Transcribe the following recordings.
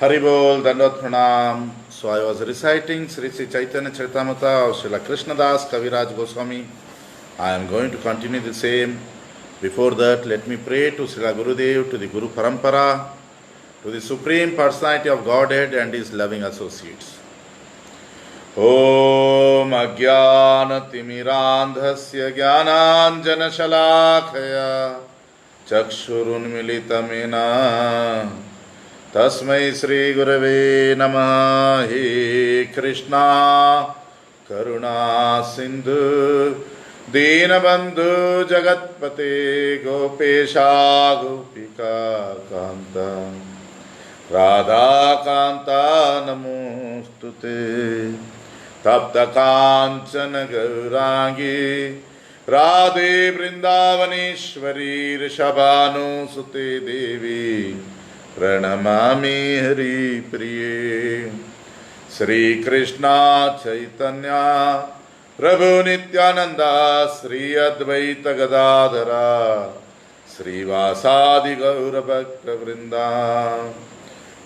Hari Bol, Dandot Pranam. So I was reciting Sri Sri Chaitanya Charitamrita of Srila Krishnadas Kaviraj Goswami. I am going to continue the same. Before that, let me pray to Srila Gurudev, to the Guru Parampara, to the Supreme Personality of Godhead and His loving associates. Om Ajnana Timirandhasya Jnananjana Shalakaya Chakshurunmilitamena Tasmai Sri Gurave Namah. He Krishna Karuna Sindhu Deenabandhu Jagatpate Gopesha Gopika Kanta Radha Kanta Namostute Tapta Kanchana Gaurangi Radhe Vrindavaneshwari Rishabhanu Sute Devi Pranamami Hari Priye. Sri Krishna Chaitanya Prabhu Nityananda Sri Advaita Gadadhara Sri Vasadi Gaura Bhakta Vrinda.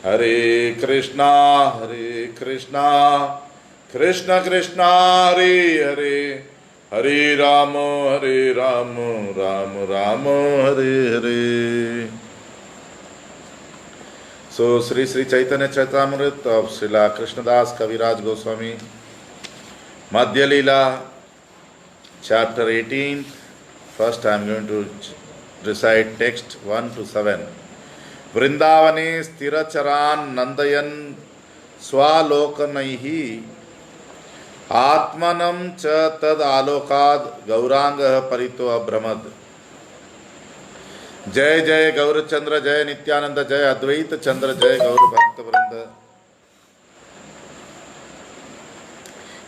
Hare Krishna Krishna Krishna Hare Hare Hare Rama Rama Rama Hare Hare. So Sri Sri Chaitanya Charitamrita of Srila Krishnadas Kaviraj Goswami, Madhya Leela, chapter 18. First I am going to recite text 1 to 7. Vrindavane Stiracharan Nandayan Swalokanaihi Atmanam Cha Tad Alokad Gauranga Parito Abramad. जय जय गौर चंद्र जय नित्यानंद जय अद्वैत चंद्र जय गौर भक्त वृंद.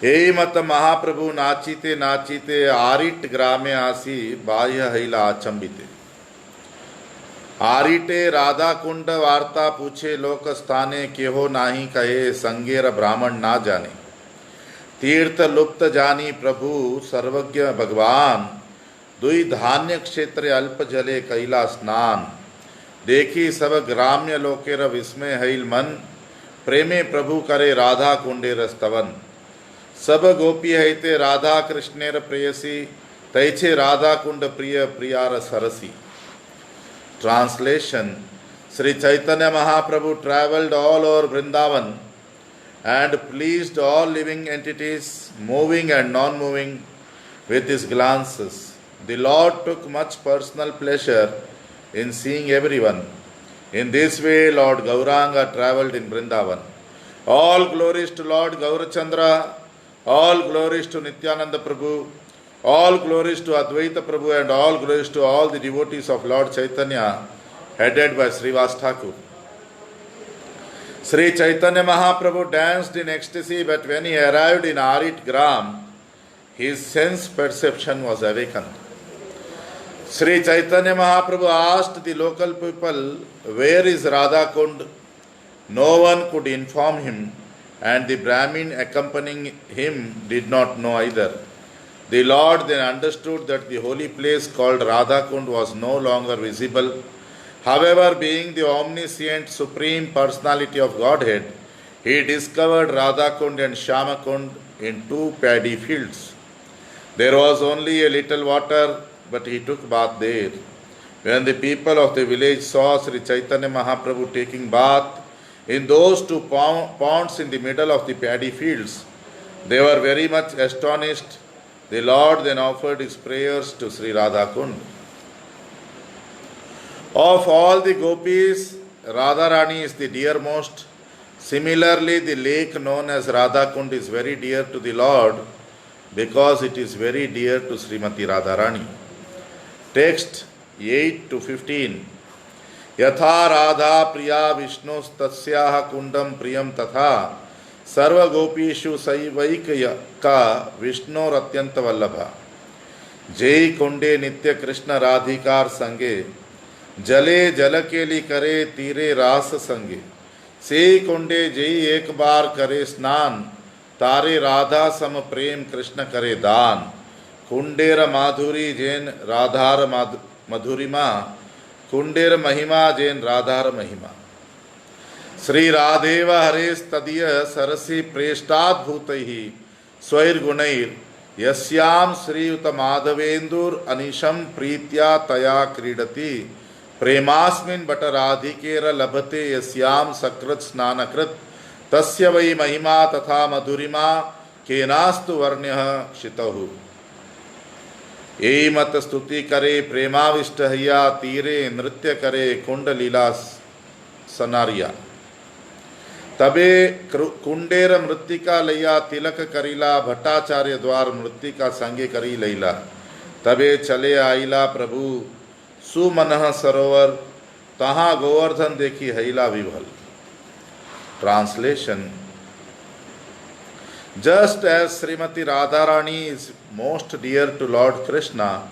यही मत महाप्रभु नाचीते नाचीते आरिट ग्रामे आसी बाह्य हैला आचंबिते. आरिटे राधा कुंड वार्ता पूछे लोक स्थाने केहो नाही कहे संगेर ब्राह्मण ना जाने. तीर्थ लुप्त जानी प्रभु सर्वज्ञ भगवान दुई धान्य क्षेत्र अल्प जले कैला स्नान. देखी सब ग्राम्य लोकेर विस्मय हैल मन प्रेमे प्रभु करे राधा कुंडेर स्तवन. सब गोपी हैते राधा कृष्णेर प्रेयसी तैछे राधा कुंड प्रिय प्रियार Cersei. Translation. Sri Chaitanya Mahaprabhu travelled all over Vrindavan and pleased all living entities, moving and non-moving, with his glances. The Lord took much personal pleasure in seeing everyone. In this way, Lord Gauranga travelled in Vrindavan. All glories to Lord Gaurachandra, all glories to Nityananda Prabhu, all glories to Advaita Prabhu, and all glories to all the devotees of Lord Chaitanya, headed by Srivas Thakur. Sri Chaitanya Mahaprabhu danced in ecstasy, but when he arrived in Arit Gram, his sense perception was awakened. Sri Chaitanya Mahaprabhu asked the local people, "Where is Radha Kund?" No one could inform him, and the Brahmin accompanying him did not know either. The Lord then understood that the holy place called Radha Kund was no longer visible. However, being the omniscient supreme personality of Godhead, he discovered Radha Kund and Shama Kund in two paddy fields. There was only a little water, but he took bath there. When the people of the village saw Sri Chaitanya Mahaprabhu taking bath in those two ponds in the middle of the paddy fields, they were very much astonished. The Lord then offered his prayers to Sri Radha Kund. Of all the gopis, Radharani is the dearmost. Similarly, the lake known as Radha Kund is very dear to the Lord because it is very dear to Srimati Radharani. Text 8 to 15. Yatha Radha Priya Vishnu Tasyaha Kundam Priyam Tatha Sarva Gopishu Saivaika Vishnu Ratyanta Vallabha. Jai Kunde Nitya Krishna Radhikar Sange Jale Jalakeli Kare Tire Ras Sange Se Kunde Jai Ek Bar Kare Snan Tare Radha Sam Prem Krishna Kare Dan. Kunder माधुरी जैन राधार मधुरिमा कुंडेर महिमा जैन राधार महिमा. श्री राधेव हरेस्तदीय सरसि प्रेष्टाद्भूतैः स्वैर्गुणैर् यस्यां श्रीयुत माधवेन्दुर अनिशं प्रीत्या तया क्रीडति प्रेमास्मिन् बटराधिकेर लभते यस्यां सकृत् स्नानकृत् तस्य वै महिमा तथा मधुरिमा केनास्तु वर्ण्यः क्षितः। एई मत स्तुति करे प्रेमाविष्ट हैया तीरे नृत्य करे कुंड लीला सनारिया तबे कुंडेर मृत्तिका लैया तिलक करीला भट्टाचार्य द्वार मृत्तिका संगे करी लैला तबे चले आईला प्रभु सुमनः सरोवर तहाँ गोवर्धन देखी हैला विभल। Translation. Just as Srimati Radharani is most dear to Lord Krishna,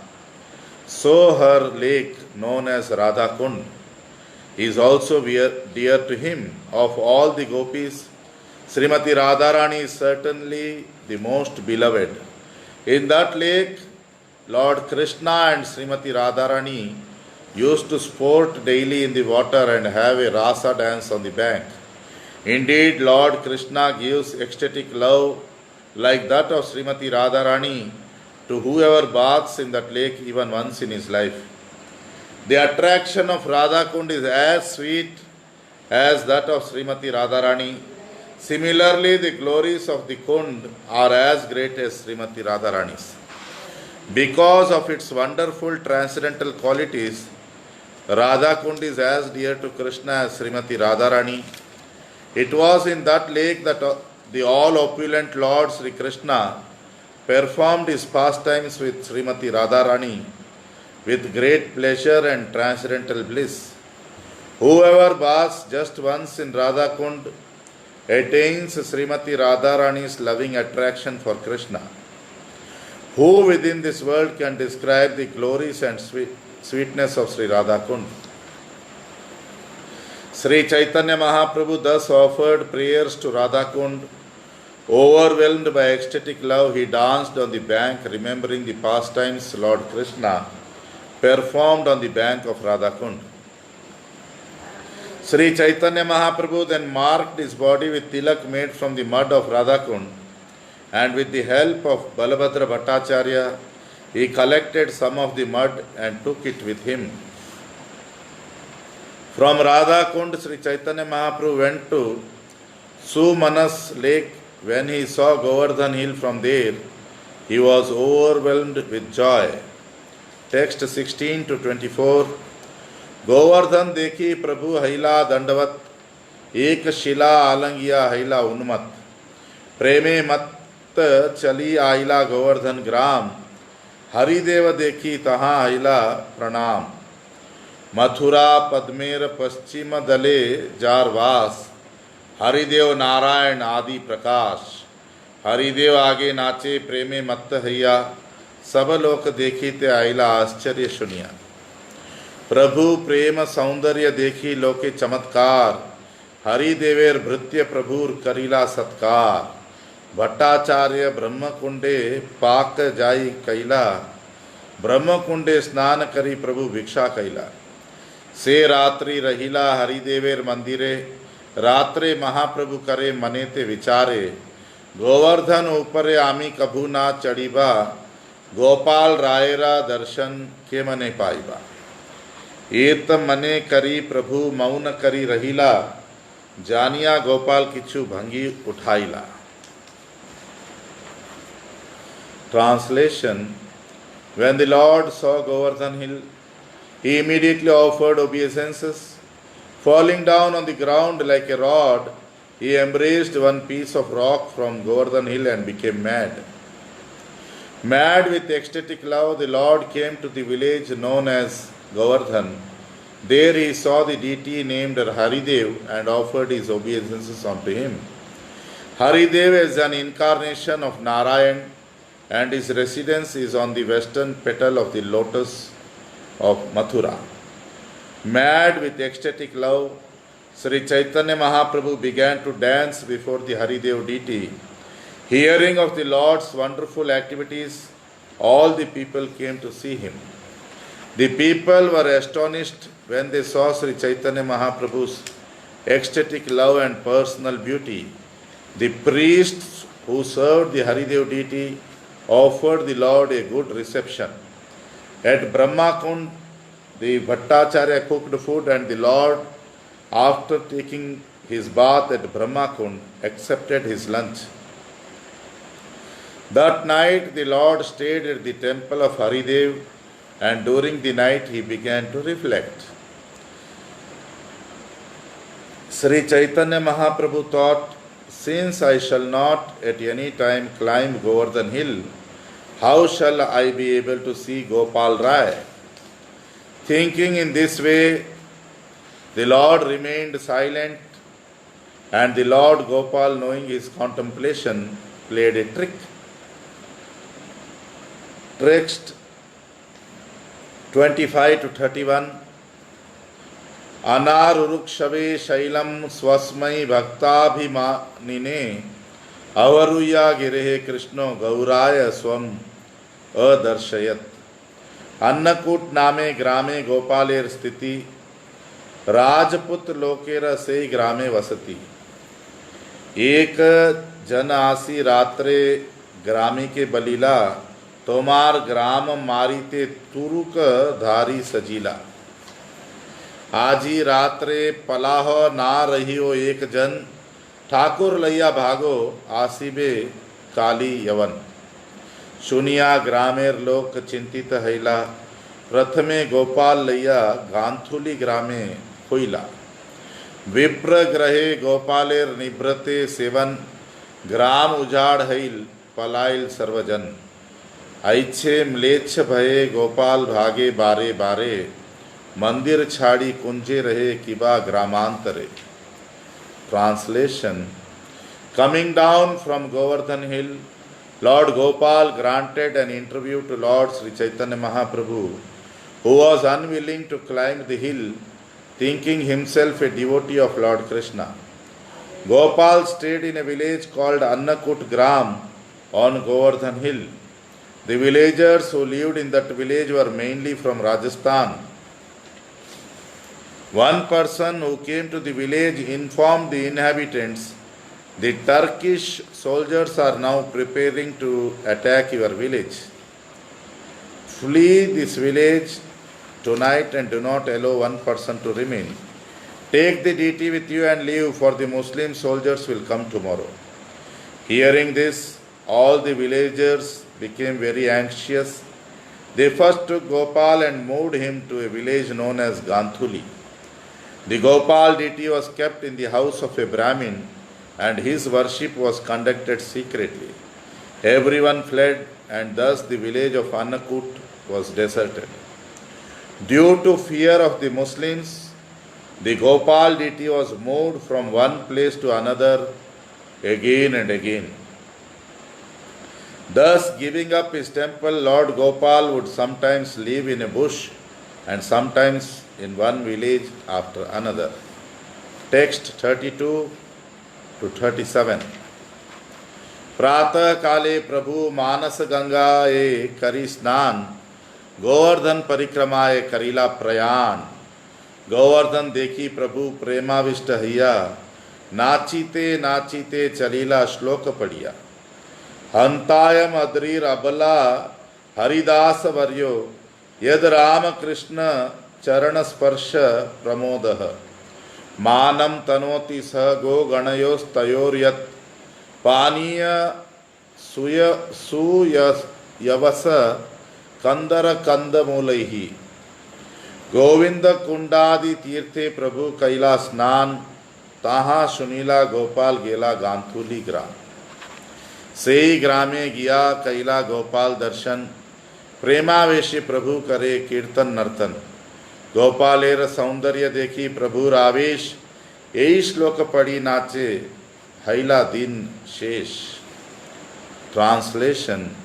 so her lake known as Radha Kund is also dear to him. Of all the gopis, Srimati Radharani is certainly the most beloved. In that lake, Lord Krishna and Srimati Radharani used to sport daily in the water and have a rasa dance on the bank. Indeed, Lord Krishna gives ecstatic love like that of Srimati Radharani to whoever bathes in that lake even once in his life. The attraction of Radha Kund is as sweet as that of Srimati Radharani. Similarly, the glories of the Kund are as great as Srimati Radharani's. Because of its wonderful transcendental qualities, Radha Kund is as dear to Krishna as Srimati Radharani. It was in that lake that the all-opulent Lord Sri Krishna performed his pastimes with Srimati Radharani with great pleasure and transcendental bliss. Whoever baths just once in Radha Kund attains Srimati Radharani's loving attraction for Krishna. Who within this world can describe the glories and sweetness of Sri Radha Kund? Sri Chaitanya Mahaprabhu thus offered prayers to Radha Kund. Overwhelmed by ecstatic love, he danced on the bank, remembering the pastimes Lord Krishna performed on the bank of Radha Kund. Sri Chaitanya Mahaprabhu then marked his body with tilak made from the mud of Radha Kund, and with the help of Balabhadra Bhattacharya, he collected some of the mud and took it with him. From Radha Kund, Sri Chaitanya Mahaprabhu went to Sumanas lake. When he saw Govardhan hill from there, he was overwhelmed with joy. Text 16 to 24. Govardhan देखी प्रभु हैला दंडवत एक शिला आलंगिया हैला उन्मत प्रेमे मत चली आइला गोवर्धन ग्राम हरिदेव देखी तहाँ हैला प्रणाम मथुरा पद्मेर पश्चिम दले जारवास हरिदेव नारायण आदि प्रकाश हरिदेव आगे नाचे प्रेमे मत्त हैया सब लोक देखी ते आइला आश्चर्य सुनिया प्रभु प्रेम सौंदर्य देखी लोके चमत्कार हरिदेवेर भृत्य प्रभुर करीला सत्कार भट्टाचार्य ब्रह्मकुंडे पाक जाई कैला ब्रह्मकुंडे स्नान करी प्रभु भिक्षा कैला से रात्रि रहिला हरिदेवेर मंदिरे रात्रे महाप्रभु करे मनेते विचारे गोवर्धन ऊपरे आमी कभू ना चढ़ीबा गोपाल रायरा दर्शन के मने पाइबा एत मने करी प्रभु मौन करी रहिला जानिया गोपाल किछु भंगी उठाइला। Translation. When the Lord saw Govardhan hill, he immediately offered obeisances. Falling down on the ground like a rod, he embraced one piece of rock from Govardhan hill and became mad. Mad with ecstatic love, the Lord came to the village known as Govardhan. There he saw the deity named Haridev and offered his obeisances unto him. Haridev is an incarnation of Narayan, and his residence is on the western petal of the lotus of Mathura. Mad with ecstatic love, Sri Chaitanya Mahaprabhu began to dance before the Haridev deity. Hearing of the Lord's wonderful activities, all the people came to see him. The people were astonished when they saw Sri Chaitanya Mahaprabhu's ecstatic love and personal beauty. The priests who served the Haridev deity offered the Lord a good reception. At Brahmakund, the Bhattacharya cooked food, and the Lord, after taking his bath at Brahmakund, accepted his lunch. That night, the Lord stayed at the temple of Haridev, and during the night he began to reflect. Sri Chaitanya Mahaprabhu thought, since I shall not at any time climb Govardhan Hill, how shall I be able to see Gopal Rai? Thinking in this way, the Lord remained silent, and the Lord Gopal, knowing his contemplation, played a trick. Text 25 to 31. Anarurukshave shailam swasmai bhaktabhimanine avaruya girehe Krishno gauraya swam adarshayat. Annakut नामे ग्रामे गोपालेर स्थिति राजपुत लोकेर से ग्रामे वसति. एक जन आसी रात्रे ग्रामी के बलीला तोमार ग्राम मारीते तुरुक धारी सजीला. आजी रात्रे पलाह ना रहियो एक जन ठाकुर लैया भागो आसीबे काली यवन. सुनिया ग्रामेर लोक चिंतित हैला प्रथमे गोपाल लैया गांथुली ग्रामे हुईला. विप्र ग्रहे गोपालेर निभृते सेवन ग्राम उजाड़ हैल पलाइल सर्वजन. ऐच्छे म्लेच्छ भये गोपाल भागे बारे बारे मंदिर छाड़ी कुंजे रहे किबा ग्रामांतरे. Translation. Coming down from Govardhan Hill, Lord Gopal granted an interview to Lord Sri Chaitanya Mahaprabhu, who was unwilling to climb the hill, thinking himself a devotee of Lord Krishna. Gopal stayed in a village called Annakut Gram on Govardhan Hill. The villagers who lived in that village were mainly from Rajasthan. One person who came to the village informed the inhabitants, the Turkish soldiers are now preparing to attack your village. Flee this village tonight and do not allow one person to remain. Take the deity with you and leave, for the Muslim soldiers will come tomorrow. Hearing this, all the villagers became very anxious. They first took Gopal and moved him to a village known as Ganthuli. The Gopal deity was kept in the house of a Brahmin, and his worship was conducted secretly. Everyone fled, and thus the village of Annakut was deserted. Due to fear of the Muslims, the Gopal deity was moved from one place to another again and again. Thus, giving up his temple, Lord Gopal would sometimes live in a bush and sometimes in one village after another. Text 32 to 37. प्रातः काले प्रभु मानस गंगाए करी स्नान गोवर्धन परिक्रमाए करीला प्रयाण. गोवर्धन देखी प्रभु प्रेमाविष्ट हैया नाचीते नाचीते चलीला श्लोक पढ़िया. हंतायम अद्रीर अबला हरिदास वर्यो यद राम कृष्ण चरण स्पर्श प्रमोदः. मानम तनोति स गो गणयोस्तयोर्यत् पानीय सुयवस कंदर कंदमूलैहि. गोविंद कुंडादि तीर्थे प्रभु कैला स्नान ताहा सुनीला गोपाल गेला गांथुली ग्राम. सेई ग्रामे गिया कैला गोपाल दर्शन प्रेमावेशी प्रभु करे कीर्तन नर्तन. गोपालेर सौंदर्य देखी प्रभुर आवेश यही श्लोक पढ़ी नाचे हैला दिन शेष. Translation.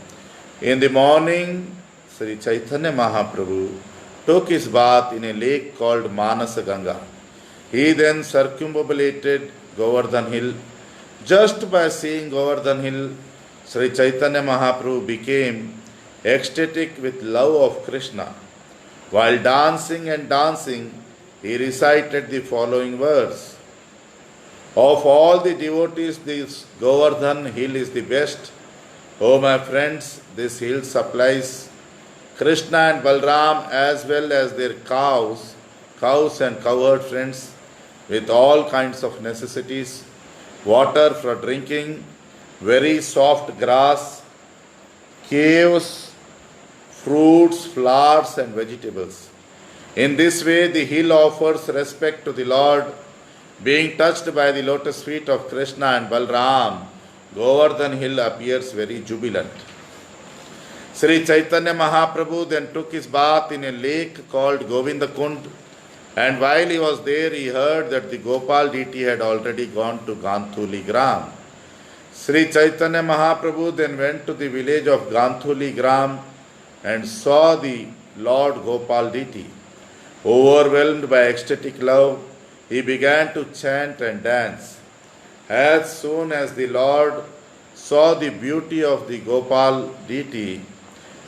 In the morning, Sri Chaitanya Mahaprabhu took his bath in a lake called Manasa Ganga. He then circumambulated Govardhan Hill. Just by seeing Govardhan Hill, Sri Chaitanya Mahaprabhu became ecstatic with love of Krishna. While dancing and dancing, he recited the following verse. Of all the devotees, this Govardhan hill is the best. Oh my friends, this hill supplies Krishna and Balram as well as their cows and cowherd friends with all kinds of necessities, water for drinking, very soft grass, caves, fruits, flowers and vegetables. In this way, the hill offers respect to the Lord. Being touched by the lotus feet of Krishna and Balram, Govardhan hill appears very jubilant. Sri Chaitanya Mahaprabhu then took his bath in a lake called Govindakund, and while he was there, he heard that the Gopal deity had already gone to Ganthuli Gram. Sri Chaitanya Mahaprabhu then went to the village of Ganthuli Gram and saw the Lord Gopal deity. Overwhelmed by ecstatic love, he began to chant and dance. As soon as the Lord saw the beauty of the Gopal deity,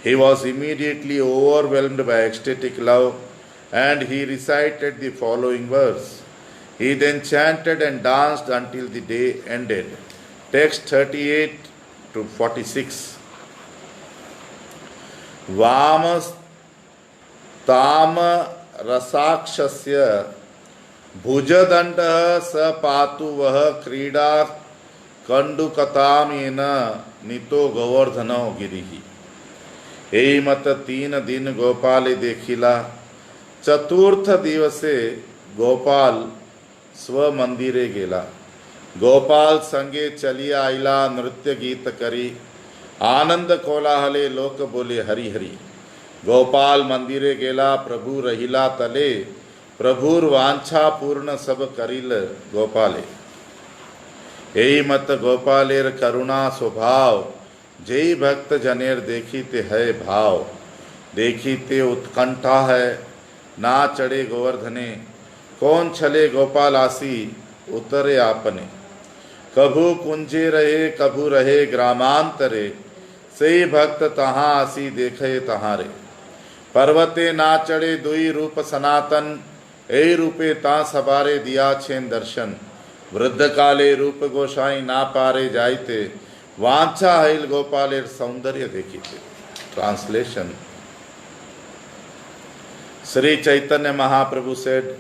he was immediately overwhelmed by ecstatic love, and he recited the following verse. He then chanted and danced until the day ended. Text 38 to 46. Vamas tama rasakshasya भुजदंड स पातु वह क्रीडा कंडुकतामेन नितो गोवर्धनो गिरिहि। एई मत 3 दिन गोपाले देखिला। चतुर्थ दिवसे गोपाल स्व मंदिरे गेला। गोपाल संगे चली आइला नृत्य गीत करी। आनंद कोलाहले लोक बोले हरि हरि। गोपाल मंदिरे गेला प्रभु रहिला तले। प्रभुर वांछा पूर्ण सब करिल गोपाले। एई मत गोपालेर करुणा स्वभाव। जय भक्त जनेर देखीते है भाव। देखीते उत्कंठा है ना चढ़े गोवर्धने। कौन छले गोपाल आसी उतरे आपने। कभू कुंजे रहे कभू रहे ग्रामांतरे। सही भक्त तहाँ आसी देखे तहारे। पर्वते ना चढ़े दुई रूप सनातन। ए रूपे ता सबारे दिया छेन दर्शन। वृद्ध काले रूप गोसाई ना पारे जाइते। वांछा हईल गोपालेर सौंदर्य देखीते। Translation. Sri Chaitanya Mahaprabhu said,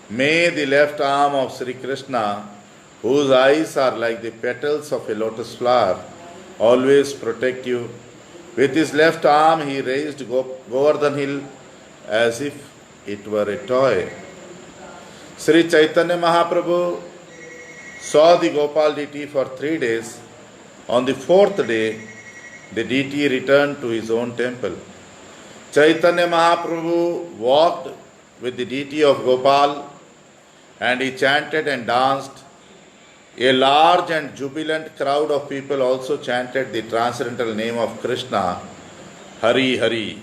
may the left arm of Sri Krishna, whose eyes are like the petals of a lotus flower, always protect you. With his left arm he raised Govardhan hill as if it were a toy. Sri Chaitanya Mahaprabhu saw the Gopal deity for 3 days. On the 4th day, the deity returned to his own temple. Chaitanya Mahaprabhu walked with the deity of Gopal and he chanted and danced. A large and jubilant crowd of people also chanted the transcendental name of Krishna, Hari Hari.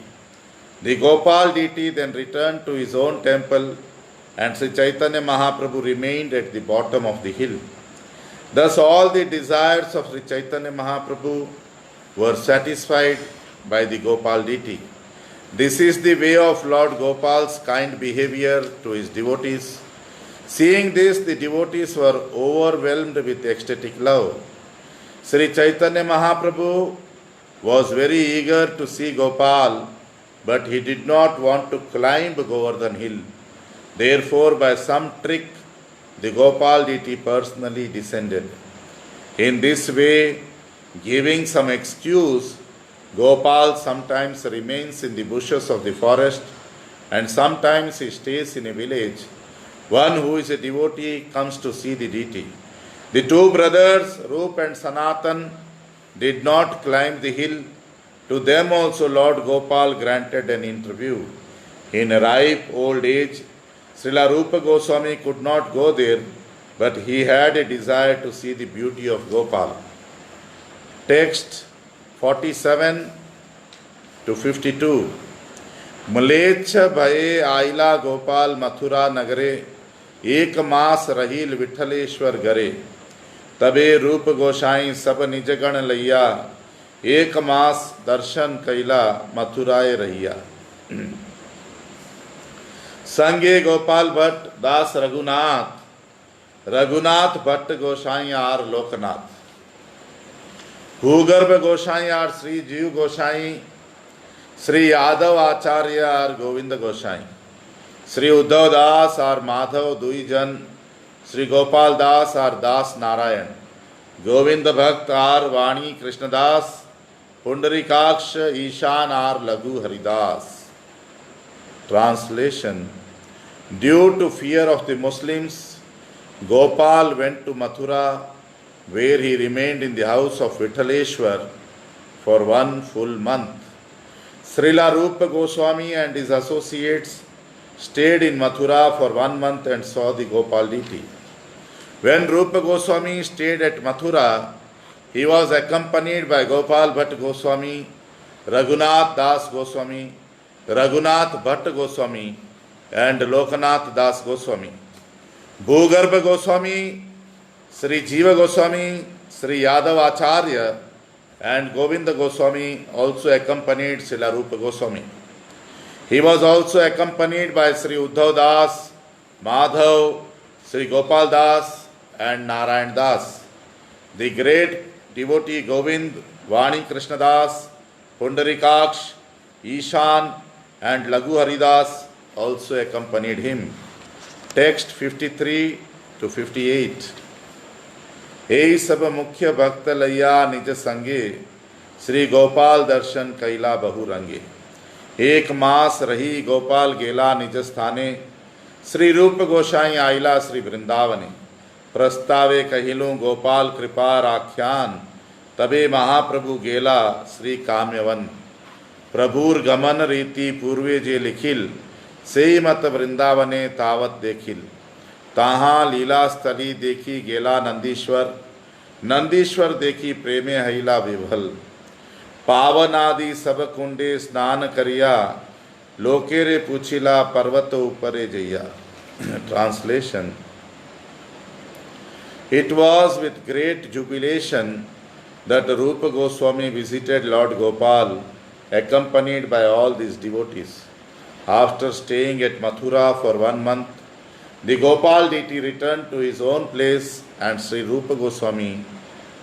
The Gopal deity then returned to his own temple and Sri Chaitanya Mahaprabhu remained at the bottom of the hill. Thus all the desires of Sri Chaitanya Mahaprabhu were satisfied by the Gopal deity. This is the way of Lord Gopal's kind behavior to his devotees. Seeing this, the devotees were overwhelmed with ecstatic love. Sri Chaitanya Mahaprabhu was very eager to see Gopal, but he did not want to climb Govardhan hill. Therefore, by some trick, the Gopal deity personally descended. In this way, giving some excuse, Gopal sometimes remains in the bushes of the forest and sometimes he stays in a village. One who is a devotee comes to see the deity. The two brothers, Rup and Sanatan, did not climb the hill. To them also Lord Gopal granted an interview. In ripe old age, Srila Rupa Goswami could not go there, but he had a desire to see the beauty of Gopal. Text 47 to 52. मलेच्छ भये आइला गोपाल मथुरा नगरे, एक मास रहील विठलेश्वर गरे। तबे रूप गोसाई सब निजगण लैया, एक मास दर्शन कैला मथुराए रहिया। संगे गोपाल भट्ट दास Raghunath, Raghunath Bhatt Gosai are Lokanath. Bhugarbha Gosai are Sri Jiv Gosai. Sri Yadav Acharya are Govinda Gosai. Sri Uddhav Das are Madhav Duijan. Sri Gopal Das are Das Narayan. Govinda Bhakt are Vani Krishna Das. Pundarikaksh Ishan are Lagu Haridas. Translation. Due to fear of the Muslims, Gopal went to Mathura, where he remained in the house of Vithaleshwar for 1 full month. Srila Rupa Goswami and his associates stayed in Mathura for 1 month and saw the Gopal deity. When Rupa Goswami stayed at Mathura, he was accompanied by Gopal Bhatt Goswami, Raghunath Das Goswami, Raghunath Bhatt Goswami, and Lokanath Das Goswami. Bhugarbha Goswami, Sri Jiva Goswami, Sri Yadav Acharya, and Govinda Goswami also accompanied Srila Rupa Goswami. He was also accompanied by Sri Uddhav Das, Madhav, Sri Gopal Das, and Narayan Das. The great devotee Govind, Vani Krishna Das, Pundarikaksh, Ishan, and Lagu Haridas also accompanied him. Text 53 to 58. ए सब मुख्य भक्त लैया निज संगे, श्री गोपाल दर्शन कैला बहु रंगे। 1 मास रही गोपाल गेला निज स्थाने, श्री रूप गोसाई आइला श्री वृंदावने। प्रस्तावे कहिलूँ गोपाल कृपा राख्यान, तबे महाप्रभु गेला श्री काम्यवन। प्रभुर गमन रीति पूर्वे जे लिखिल, से मत वृंदावने तावत देखिल। ताहाँ लीला स्थली देखी गेला नंदीश्वर, नंदीश्वर देखी प्रेमे हैला विभल। पावन आदि सब कुंडे स्नान करिया, लोकेरे पूछिला पर्वत ऊपरे जैया। Translation. It was with great jubilation that Rupa Goswami visited Lord Gopal, accompanied by all these devotees. After staying at Mathura for 1 month, the Gopal deity returned to his own place and Sri Rupa Goswami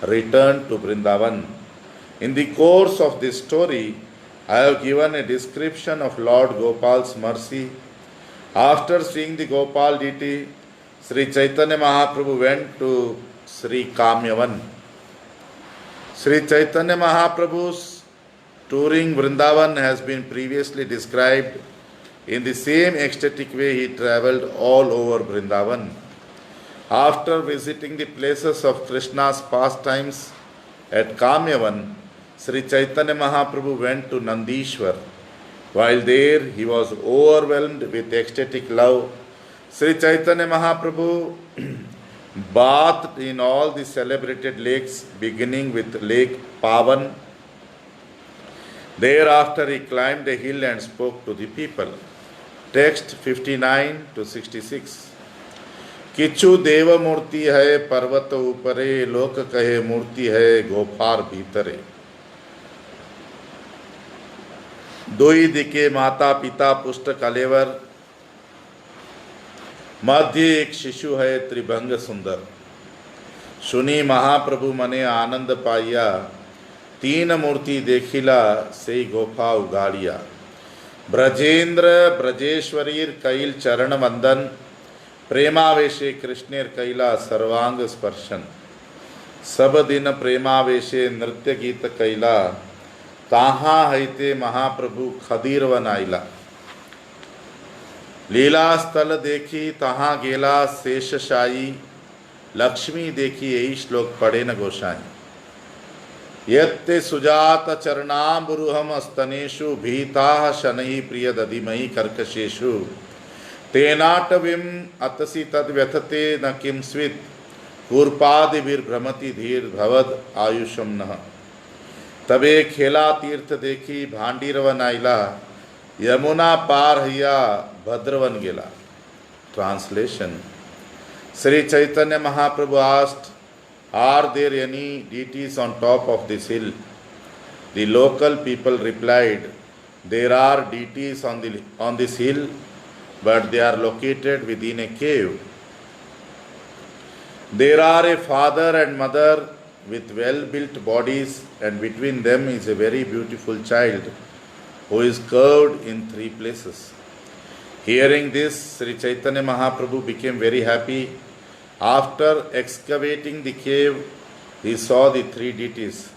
returned to Vrindavan. In the course of this story, I have given a description of Lord Gopal's mercy. After seeing the Gopal deity, Sri Chaitanya Mahaprabhu went to Sri Kamyavan. Sri Chaitanya Mahaprabhu's touring Vrindavan has been previously described. In the same ecstatic way, he travelled all over Vrindavan. After visiting the places of Krishna's pastimes at Kamyavan, Sri Chaitanya Mahaprabhu went to Nandishwar. While there, he was overwhelmed with ecstatic love. Sri Chaitanya Mahaprabhu bathed in all the celebrated lakes, beginning with Lake Pavan. Thereafter, he climbed a hill and spoke to the people. Text 59 to 66. किछु देव मूर्ति है पर्वत ऊपरे, लोक कहे मूर्ति है गोफार भीतरे। दोई दिके माता पिता पुष्ट कलेवर, मध्य एक शिशु है त्रिभंग सुंदर। सुनी महाप्रभु मने आनंद पाइया, 3 मूर्ति देखिला से गोफा उगाड़िया। ब्रजेंद्र ब्रजेश्वरीर कैल चरण वंदन, प्रेमावेशे कृष्णेर कैला सर्वांग स्पर्शन। सब दिन प्रेमावेशे नृत्य गीत कैला, ताहा हैते महाप्रभु खदीर वनाइला। लीला स्थल देखी तहाँ गेला शेषशायी, लक्ष्मी देखी यही श्लोक पढ़े न गोसाई। यत्ते सुजात चरणाम्बुरुहम स्तनेषु, भीताः शनैः प्रिय दधिमहि कर्कशेषु। तेनाटवीं अतसि तद्व्यथते न किं स्वित्, कूर्पादिभिर्भ्रमति धीर भवद आयुषम नः। तबे खेला तीर्थ देखी भांडीरवन आइला, यमुना पार हैया भद्रवन गेला। Translation. Sri Chaitanya Mahaprabhu asked, "Are there any deities on top of this hill?" The local people replied, "There are deities on this hill, but they are located within a cave." There are a father and mother with well-built bodies, and between them is a very beautiful child who is curved in three places. Hearing this, Sri Chaitanya Mahaprabhu became very happy. After excavating the cave, he saw the three deities.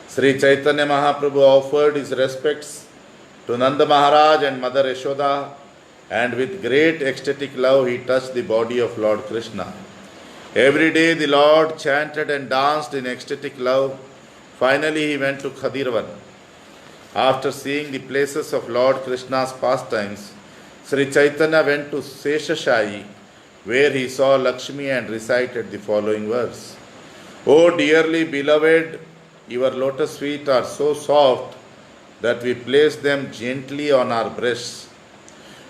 Sri Chaitanya Mahaprabhu offered his respects to Nanda Maharaj and Mother Yashoda, and with great ecstatic love he touched the body of Lord Krishna. Every day the Lord chanted and danced in ecstatic love. Finally he went to Khadirvan. After seeing the places of Lord Krishna's pastimes, Sri Chaitanya went to Seshashayi, where he saw Lakshmi and recited the following verse. O dearly beloved, your lotus feet are so soft that we place them gently on our breasts.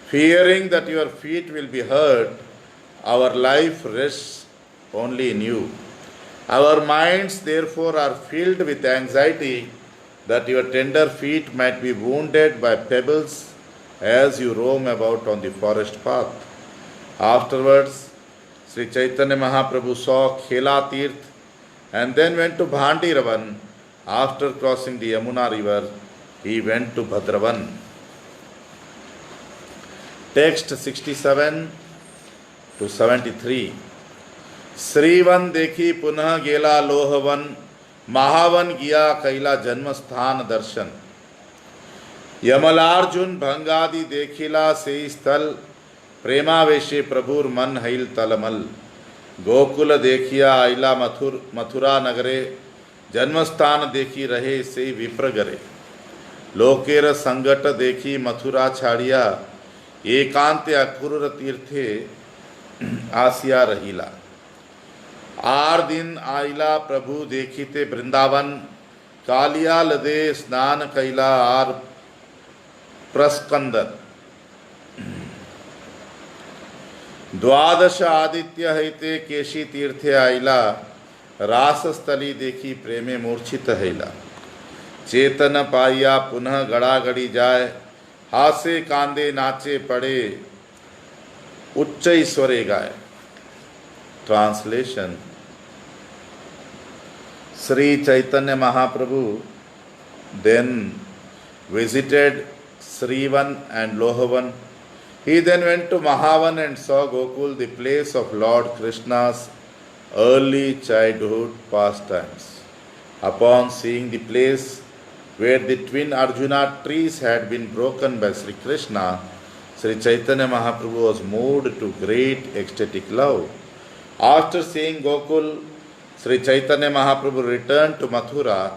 Fearing that your feet will be hurt, our life rests only in you. Our minds therefore are filled with anxiety that your tender feet might be wounded by pebbles as you roam about on the forest path. Afterwards, Sri Chaitanya Mahaprabhu saw Khela Tirth and then went to Bhandiravan. After crossing the Yamuna river, he went to Bhadravan. Text 67 to 73. श्रीवन देखी पुनः गेला लोहवन, महावन गया कैला जन्म स्थान दर्शन। यमलार्जुन भंगादि देखिला से स्थल, प्रेमावेशे प्रभुर मन हैल तलमल। गोकुल देखिया आइला मथुरा नगरे, जन्मस्थान देखी रहे से विप्रगरे। लोकेर संगट देखी मथुरा छाड़िया, एकांत अक्रूर तीर्थे आसिया रहीला। आर दिन आइला प्रभु देखिते वृंदावन, कालिया लदे स्नान कैला आर प्रस्कंदन। द्वादश आदित्य हैते केशी तीर्थे आइला, रास स्थली देखी प्रेमे मूर्छित हैला। चेतन पाइया पुनः गड़ा गड़ी जाए, हासे कांदे नाचे पड़े उच्च ईश्वरे गाय। Translation. Sri Chaitanya Mahaprabhu then visited Srivan and Lohavan. He then went to Mahavan and saw Gokul, the place of Lord Krishna's early childhood pastimes. Upon seeing the place where the twin Arjuna trees had been broken by Sri Krishna, Sri Chaitanya Mahaprabhu was moved to great ecstatic love. After seeing Gokul, Sri Chaitanya Mahaprabhu returned to Mathura,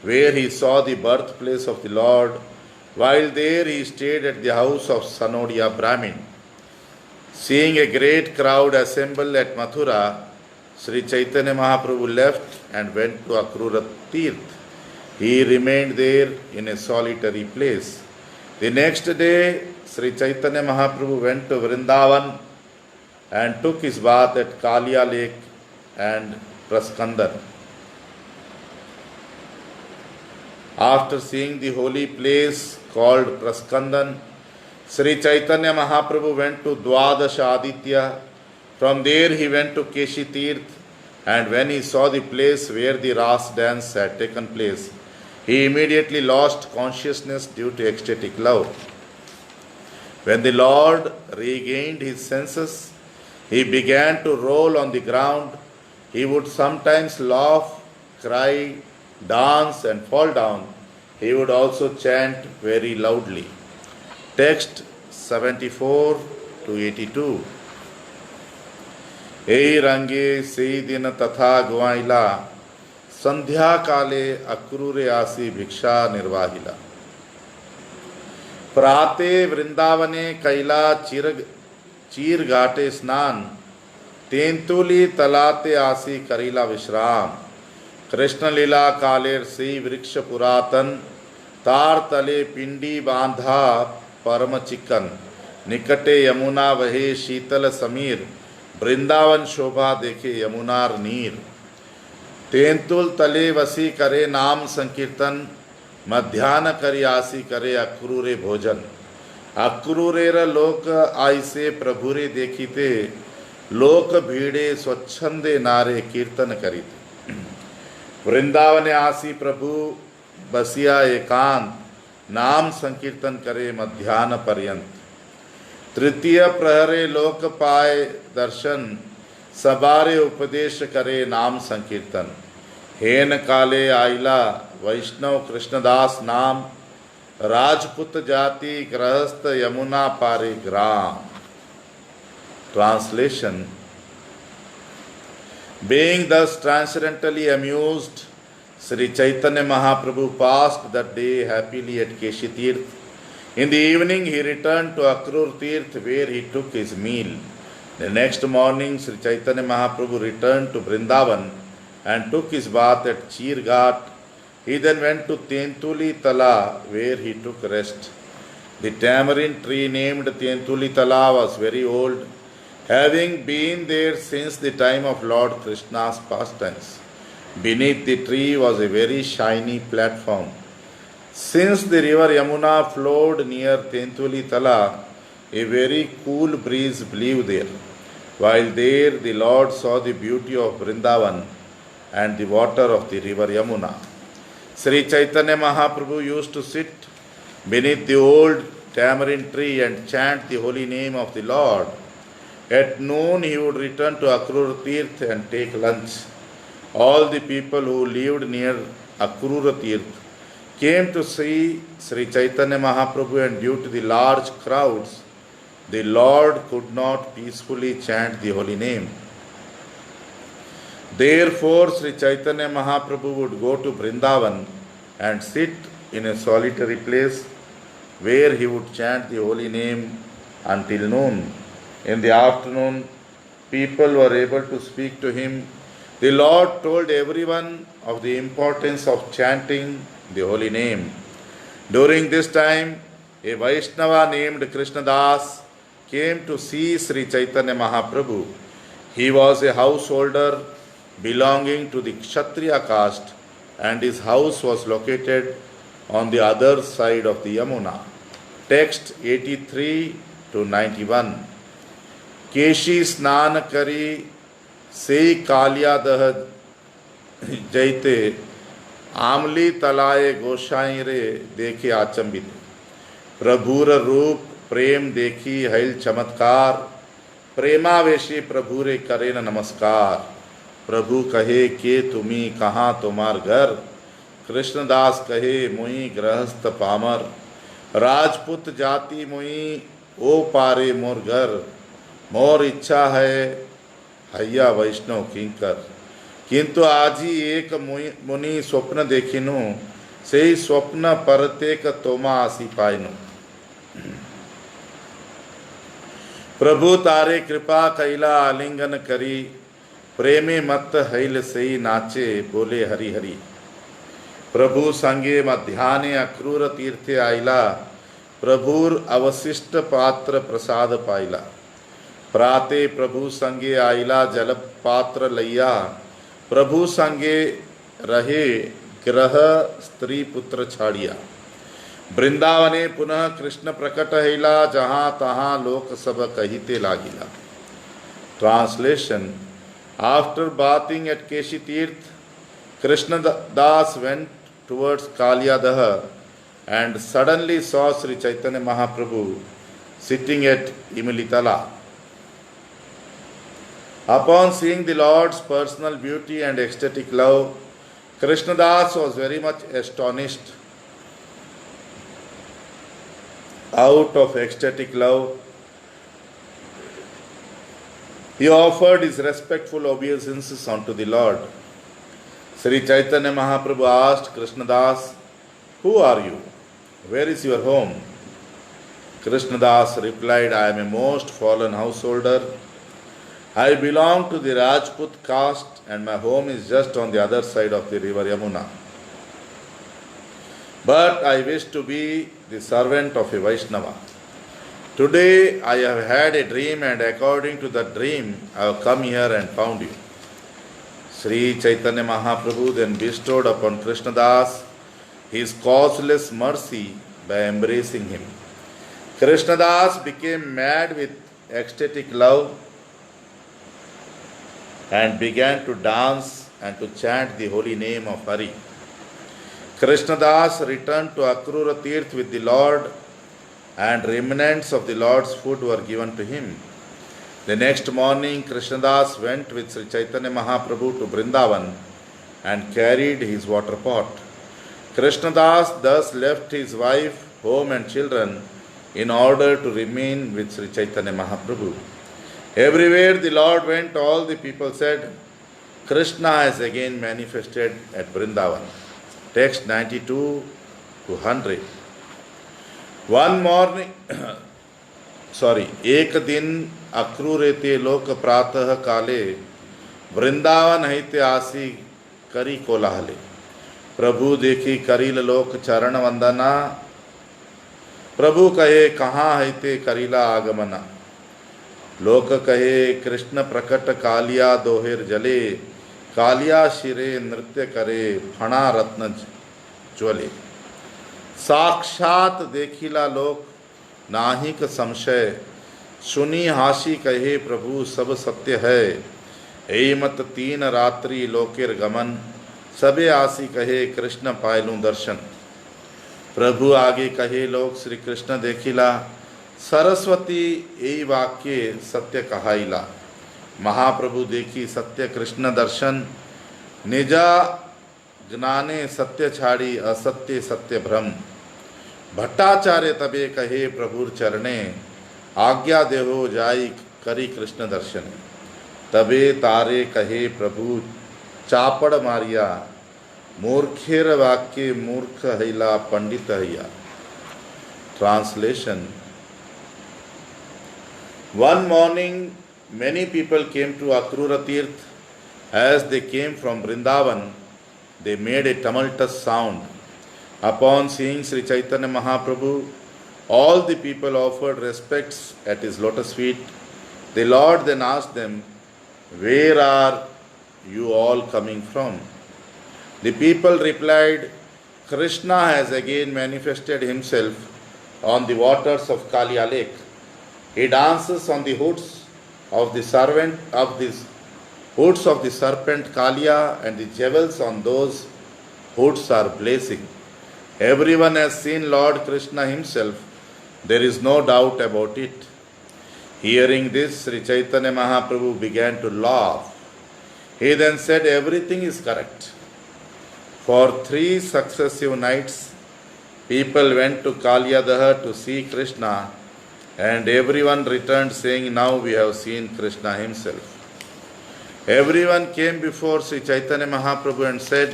where he saw the birthplace of the Lord. While there, he stayed at the house of Sanodia Brahmin. Seeing a great crowd assemble at Mathura, Sri Chaitanya Mahaprabhu left and went to Akrura Tirth. He remained there in a solitary place. The next day, Sri Chaitanya Mahaprabhu went to Vrindavan and took his bath at Kalia Lake and Praskandan. After seeing the holy place called Praskandan, Sri Chaitanya Mahaprabhu went to Dwadasha Aditya. From there he went to Keshi Tirth, and when he saw the place where the Ras dance had taken place, he immediately lost consciousness due to ecstatic love. When the Lord regained his senses, he began to roll on the ground. He would sometimes laugh, cry, dance and fall down. He would also chant very loudly. Text 74 to 82. ए रंगे से दिन तथा गुआइला, संध्या काले अक्रूरे आसी भिक्षा निर्वाहिला। प्राते वृंदावने कैला चीर घाटे स्नान, तेंतुली तलाते आसी करीला विश्राम। कृष्ण लीला कालेर से वृक्ष पुरातन, तार तले पिंडी बांधा परम चिकन। निकटे यमुना वहे शीतल समीर, वृंदावन शोभा देखे यमुनार नीर। तेंतुल तले वसी करे नाम संकीर्तन, मध्याह्न करी आसी करे अक्रूरे भोजन। अक्रूरेर लोक आइसे प्रभुरे देखिते, लोक भीड़े स्वच्छंदे नारे कीर्तन करीते। वृंदावन आसी प्रभु बसिया एकांत, नाम संकीर्तन करे मध्यान्ह पर्यंत। तृतीय प्रहरे लोक पाए दर्शन, सबारे उपदेश करे नाम संकीर्तन। हेन काले आइला वैष्णव कृष्णदास नाम, राजपुत जाति गृहस्थ यमुना पारे ग्राम। Translation: Being thus transcendently amused, Sri Chaitanya Mahaprabhu passed that day happily at Keshi Tirth. In the evening he returned to Akrur Tirth where he took his meal. The next morning Sri Chaitanya Mahaprabhu returned to Vrindavan and took his bath at Chir Ghat. He then went to Tentuli Tala where he took rest. The tamarind tree named Tentuli Tala was very old, having been there since the time of Lord Krishna's pastimes. Beneath the tree was a very shiny platform. Since the river Yamuna flowed near Tentuli Tala, a very cool breeze blew there. While there, the Lord saw the beauty of Vrindavan and the water of the river Yamuna. Sri Chaitanya Mahaprabhu used to sit beneath the old tamarind tree and chant the holy name of the Lord. At noon he would return to Akrur Tirth and take lunch. All the people who lived near Akrur Tirth came to see Sri Chaitanya Mahaprabhu, and due to the large crowds, the Lord could not peacefully chant the holy name. Therefore, Sri Chaitanya Mahaprabhu would go to Vrindavan and sit in a solitary place where he would chant the holy name until noon. In the afternoon, people were able to speak to him. The Lord told everyone of the importance of chanting the holy name. During this time, a Vaishnava named Krishnadas came to see Sri Chaitanya Mahaprabhu. He was a householder belonging to the Kshatriya caste, and his house was located on the other side of the Yamuna. Text 83 to 91. केशी स्नान करी से कालिया दह जैते, आमली तलाए गोसाई रे देखे आचंबित। प्रभुर रूप प्रेम देखी hell चमत्कार, प्रेमावेशी प्रभु रे करे न नमस्कार। प्रभु कहे के तुम्ही कहाँ तुम्हार घर, कृष्णदास कहे मुई गृहस्थ पामर। राजपुत जाति मुई ओ पारे मोर घर, मोर इच्छा है हैया वैष्णव किंकर। किंतु आजी एक मुनि स्वप्न देखिनु, से स्वप्न परतेक तोमा आसी पाइनु। प्रभु तारे कृपा कैला आलिंगन करी, प्रेमे मत हैल से नाचे बोले हरि हरि। प्रभु संगे मध्याने अक्रूर तीर्थे आइला, प्रभुर अवशिष्ट पात्र प्रसाद पाइला। प्राते प्रभु संगे आइला जल पात्र लैया, प्रभु संगे रहे ग्रह स्त्री पुत्र छाड़िया। वृंदावने पुनः कृष्ण प्रकट हैला, जहाँ तहाँ लोक सब कहिते लागिला। Translation: After bathing at Keshi Tirth, Krishnadas went towards Kalyadaha and suddenly saw Sri Chaitanya Mahaprabhu sitting at Imlitala. Upon seeing the Lord's personal beauty and ecstatic love, Krishnadas was very much astonished. Out of ecstatic love, he offered his respectful obeisances unto the Lord. Sri Chaitanya Mahaprabhu asked Krishnadas, "Who are you? Where is your home?" Krishnadas replied, "I am a most fallen householder. I belong to the Rajput caste and my home is just on the other side of the river Yamuna. But I wish to be the servant of a Vaishnava. Today I have had a dream, and according to the dream I have come here and found you." Sri Chaitanya Mahaprabhu then bestowed upon Krishnadas his causeless mercy by embracing him. Krishnadas became mad with ecstatic love and began to dance and to chant the holy name of Hari. Krishnadas returned to Akrura Tirth with the Lord, and remnants of the Lord's food were given to him. The next morning, Krishnadas went with Sri Chaitanya Mahaprabhu to Vrindavan and carried his water pot. Krishnadas thus left his wife, home and children in order to remain with Sri Chaitanya Mahaprabhu. Everywhere the Lord went, all the people said, Krishna has again manifested at Vrindavan. Text 92 to 100. One morning, एक दिन अक्रूरेते लोक प्रातः काले वृंदावन हिते आसी करी कोलाहले। प्रभु देखी करील लोक चरण वंदना, प्रभु कहे कहाँ हिते करीला आगमना। लोक कहे कृष्ण प्रकट कालिया दोहिर जले, कालिया शिरे नृत्य करे फणा रत्न ज्वले। साक्षात देखिला लोक नाहिक संशय, सुनी हासी कहे प्रभु सब सत्य है। ए मत तीन रात्रि लोकेर गमन, सबे आसी कहे कृष्ण पायलू दर्शन। प्रभु आगे कहे लोक श्री कृष्ण देखिला, सरस्वती ए वाक्य सत्य कहाइला। महाप्रभु देखी सत्य कृष्ण दर्शन, निजा ज्ञाने सत्य छाड़ी असत्य सत्य भ्रम। भट्टाचार्य तबे कहे प्रभुर चरणे, आज्ञा देहो जाई करी कृष्ण दर्शन। तबे तारे कहे प्रभु चापड़ मारिया, मूर्खेर वाक्य मूर्ख हैला पंडित हैया। Translation. One morning, many people came to Akrura Tirth. As they came from Vrindavan, they made a tumultuous sound. Upon seeing Sri Chaitanya Mahaprabhu, all the people offered respects at his lotus feet. The Lord then asked them, "Where are you all coming from?" The people replied, "Krishna has again manifested himself on the waters of Kaliya lake. He dances on the hoods of the serpent Kaliya, and the jewels on those hoods are blazing. Everyone has seen Lord Krishna himself. There is no doubt about it." Hearing this, Sri Chaitanya Mahaprabhu began to laugh. He then said, "Everything is correct." For 3 successive nights, people went to Kaliyadaha to see Krishna, and everyone returned saying, "Now we have seen Krishna himself." Everyone came before Sri Chaitanya Mahaprabhu and said,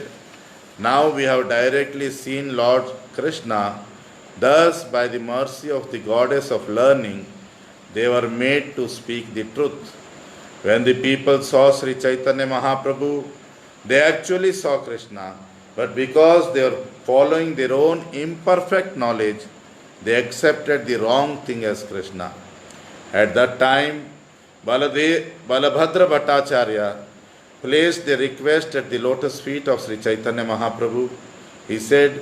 "Now we have directly seen Lord Krishna." Thus, by the mercy of the goddess of learning, they were made to speak the truth. When the people saw Sri Chaitanya Mahaprabhu, they actually saw Krishna, but because they were following their own imperfect knowledge, they accepted the wrong thing as Krishna. At that time, Balabhadra Bhattacharya placed the request at the lotus feet of Sri Chaitanya Mahaprabhu. He said,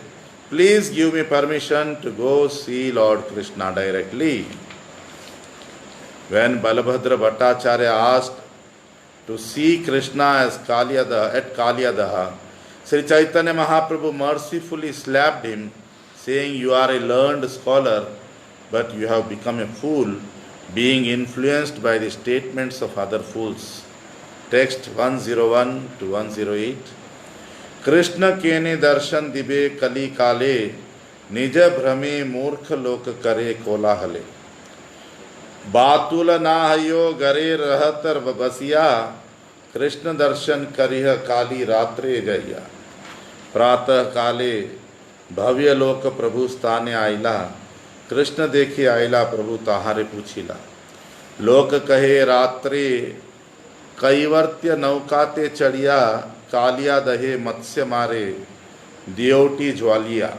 "Please give me permission to go see Lord Krishna directly." When Balabhadra Bhattacharya asked to see Krishna at Kaliyadaha, Sri Chaitanya Mahaprabhu mercifully slapped him, saying, "You are a learned scholar, but you have become a fool, being influenced by the statements of other fools." Text 101 to 108. Krishna केने दर्शन दिबे कली काले, निज भ्रमे मूर्ख लोक करे कोलाहले। बातुल ना हयो गरे रहतर बसिया, कृष्ण दर्शन करिह काली रात्रे जइया। प्रातः काले भव्य लोक प्रभु स्थाने आइला, कृष्ण देखी आइला प्रभु ताहारे पूछिला। लोक कहे रात्रे कैवर्त्य नौकाते चढ़िया, कालिया दहे मत्स्य मारे दियोटी ज्वालिया।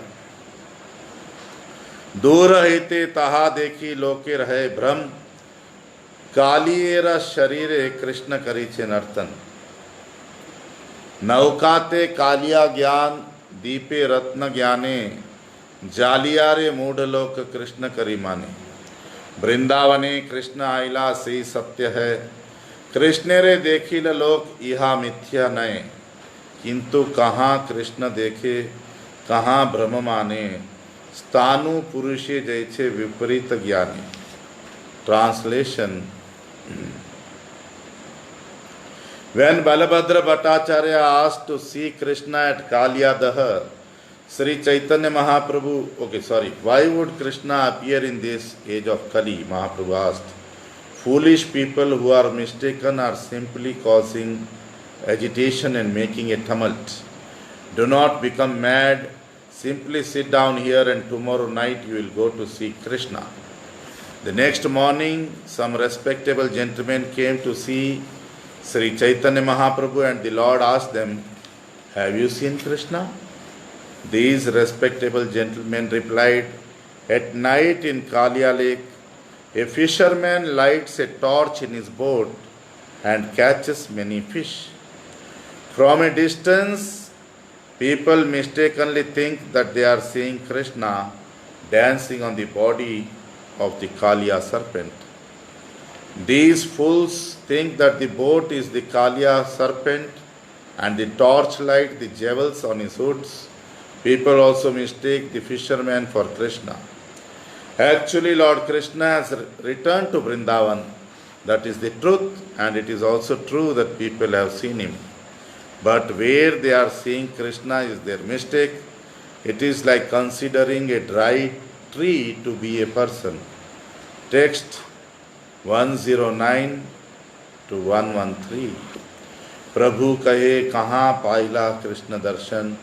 दूर हेते तहा देखी लोके रहे भ्रम, कालियेरा शरीरे कृष्ण करीछे नर्तन। नौकाते कालिया ज्ञान, दीपे रत्न ज्ञाने, जालियारे मूढ़ लोक कृष्ण करी माने। वृंदावने कृष्ण आइला से सत्य है, कृष्ण रे देखिल लोक इहा मिथ्या नय, किंतु कहाँ कृष्ण देखे कहाँ ब्रह्म माने, स्थानु पुरुषे जैसे विपरीत ज्ञानी. Translation. When Balabhadra Bhattacharya asked to see Krishna at Kalyadaha, Sri Chaitanya Mahaprabhu, why would Krishna appear in this age of Kali? Mahaprabhu asked. Foolish people who are mistaken are simply causing agitation and making a tumult. Do not become mad. Simply sit down here and tomorrow night you will go to see Krishna. The next morning, some respectable gentlemen came to see Sri Chaitanya Mahaprabhu and the Lord asked them, have you seen Krishna? These respectable gentlemen replied, at night in Kalia Lake, a fisherman lights a torch in his boat and catches many fish. From a distance, people mistakenly think that they are seeing Krishna dancing on the body of the Kaliya serpent. These fools think that the boat is the Kaliya serpent and the torchlight the jewels on his hoods. People also mistake the fisherman for Krishna. Actually, Lord Krishna has returned to Vrindavan. That is the truth, and it is also true that people have seen him. But where they are seeing Krishna is their mistake. It is like considering a dry tree to be a person. Text 109 to 113. प्रभु कहे कहाँ पाइला कृष्ण दर्शन,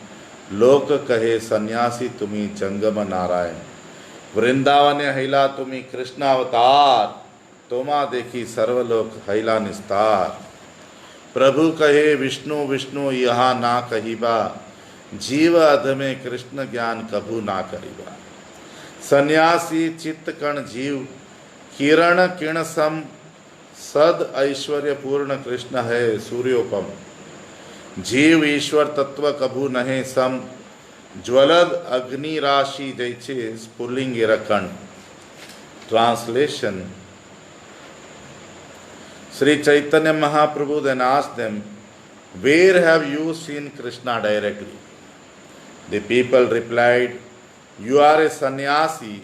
लोक कहे सन्यासी तुम्ही जंगम नारायण. वृंदावन हैला तुम्ही कृष्ण अवतार, तोमा देखी सर्वलोक हैला निस्तार. प्रभु कहे विष्णु विष्णु यहाँ ना कहिबा, जीव अध में कृष्ण ज्ञान कभू ना करिबा. सन्यासी चित्त कण जीव किरण किण सम, सद ऐश्वर्य पूर्ण कृष्ण है सूर्योपम. जीव ईश्वर तत्व कभू नहे सम, ज्वलद अग्नि राशि जैसे स्फुलिंग रकण. Translation. Sri Chaitanya Mahaprabhu then asked them, where have you seen Krishna directly? The people replied, you are a sannyasi,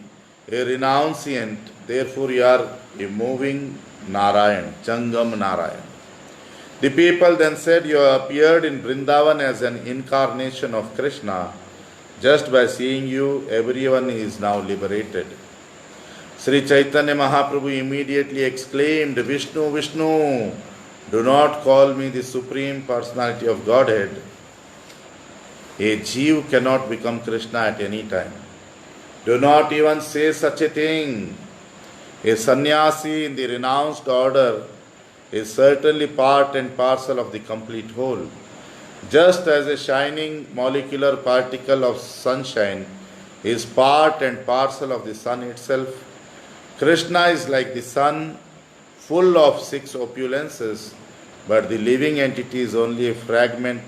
a renunciant, therefore you are a moving Narayan, Jangam Narayan. The people then said, you appeared in Vrindavan as an incarnation of Krishna. Just by seeing you, everyone is now liberated. Sri Chaitanya Mahaprabhu immediately exclaimed, Vishnu, Vishnu, do not call me the Supreme Personality of Godhead. A Jeev cannot become Krishna at any time. Do not even say such a thing. A sannyasi in the renounced order is certainly part and parcel of the complete whole. Just as a shining molecular particle of sunshine is part and parcel of the sun itself, Krishna is like the sun, full of 6 opulences, but the living entity is only a fragment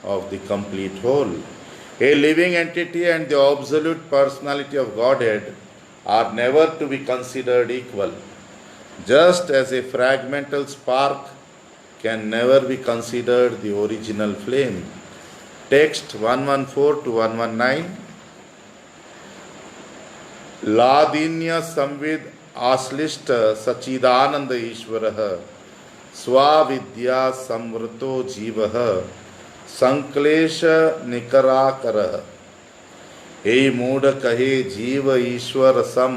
of the complete whole. A living entity and the absolute personality of Godhead are never to be considered equal, just as a fragmental spark can never be considered the original flame. Text 114 to 119. Ladinya samvid aslishta sachidananda ishvaraha, swavidya samvrto jivaha, sanklesha nikarakarah. हे मूढ़ कहे जीव ईश्वर सम,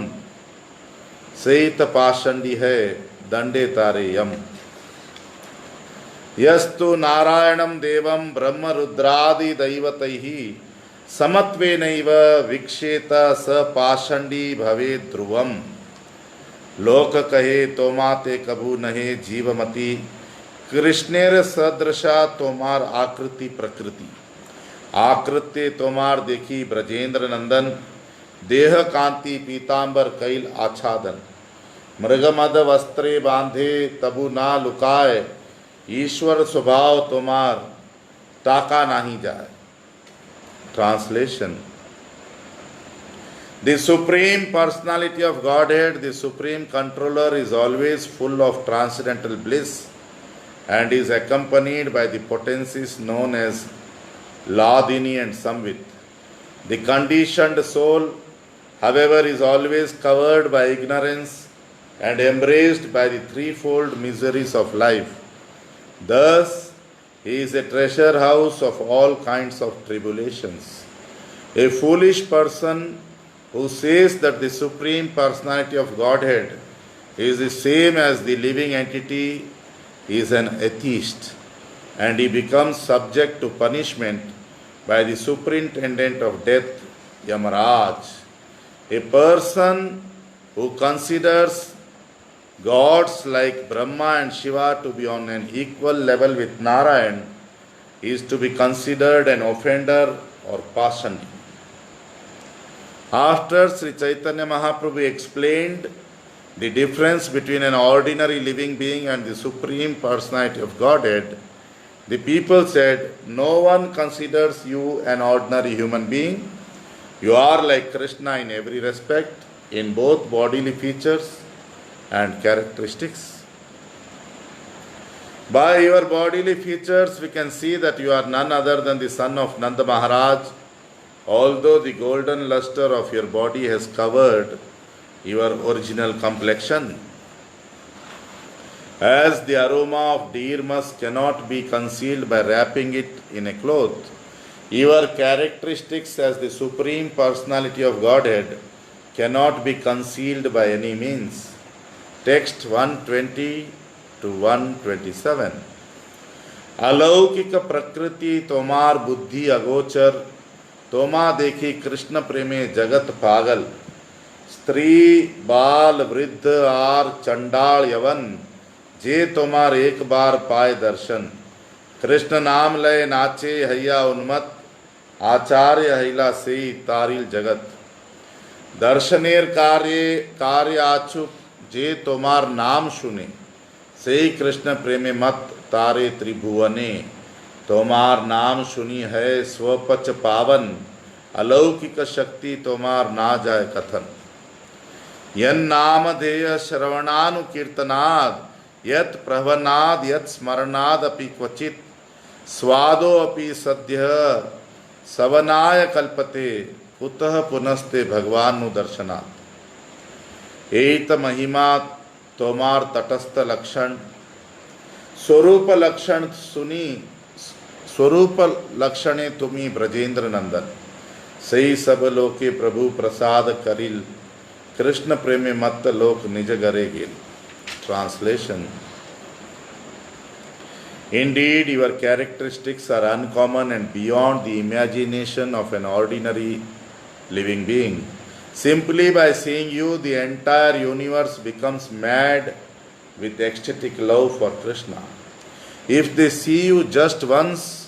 सेत पाषंडी है दंडे तारे यम. यस्तु नारायणं देवं ब्रह्म रुद्रादि दैवतैः समत्वेनैव विक्षेत स पाषंडी भवे ध्रुवम. लोक कहे तोमाते कभू नहे जीवमति, कृष्णेर सदृशा तोमार आकृति प्रकृति. आकृत्य तोमार देखी ब्रजेंद्र नंदन, देह कांति पीतांबर कैल आच्छादन. मृगमद वस्त्रे बांधे तबु ना लुकाय, ईश्वर स्वभाव तोमार ताका नहीं जाए. Translation. The Supreme Personality of Godhead, the Supreme Controller, is always full of transcendental bliss and is accompanied by the potencies known as Ladini and Samvit. The conditioned soul, however, is always covered by ignorance and embraced by the threefold miseries of life. Thus, he is a treasure house of all kinds of tribulations. A foolish person who says that the Supreme Personality of Godhead is the same as the living entity is an atheist, and he becomes subject to punishment by the Superintendent of Death, Yamaraj. A person who considers gods like Brahma and Shiva to be on an equal level with Narayan is to be considered an offender or passionate. After Sri Chaitanya Mahaprabhu explained the difference between an ordinary living being and the Supreme Personality of Godhead, the people said, "No one considers you an ordinary human being. You are like Krishna in every respect, in both bodily features and characteristics. By your bodily features, we can see that you are none other than the son of Nanda Maharaj, although the golden luster of your body has covered your original complexion. As the aroma of deer musk cannot be concealed by wrapping it in a cloth, your characteristics as the Supreme Personality of Godhead cannot be concealed by any means." Text 120 to 127. अलौकिक प्रकृति तोमार बुद्धि अगोचर, तोमा देखी कृष्ण प्रेमे जगत पागल। स्त्री बाल वृद्ध आर चंडाल यवन, जे तोमार एक बार पाए दर्शन। कृष्ण नाम लय नाचे हैया उन्मत, आचार्य हैला से तारिल जगत। दर्शनेर कार्य आचुक, जे तोमार नाम सुने, से कृष्ण प्रेमे मत तारे त्रिभुवने। तोमार नाम सुनी है स्वपच पावन, अलौकिक शक्ति तोमार ना जाय कथन। यन नाम धेय श्रवणानुकीर्तनाद, यत प्रभनाद यत स्मरणाद अपि क्वचित, स्वादो अपि सद्य सवनाय कल्पते, कुतः पुनस्ते भगवानु दर्शनात्। एत महिमा तोमार तटस्थ लक्षण, स्वरूप लक्षण सुनी, स्वरूप लक्षणे तुम्ही ब्रजेंद्र नंदन। सही सब लोके प्रभु प्रसाद करिल, कृष्ण प्रेमे मत्त लोक निज गरे गेल। Translation: Indeed, your characteristics are uncommon and beyond the imagination of an ordinary living being. Simply by seeing you, the entire universe becomes mad with ecstatic love for Krishna. If they see you just once,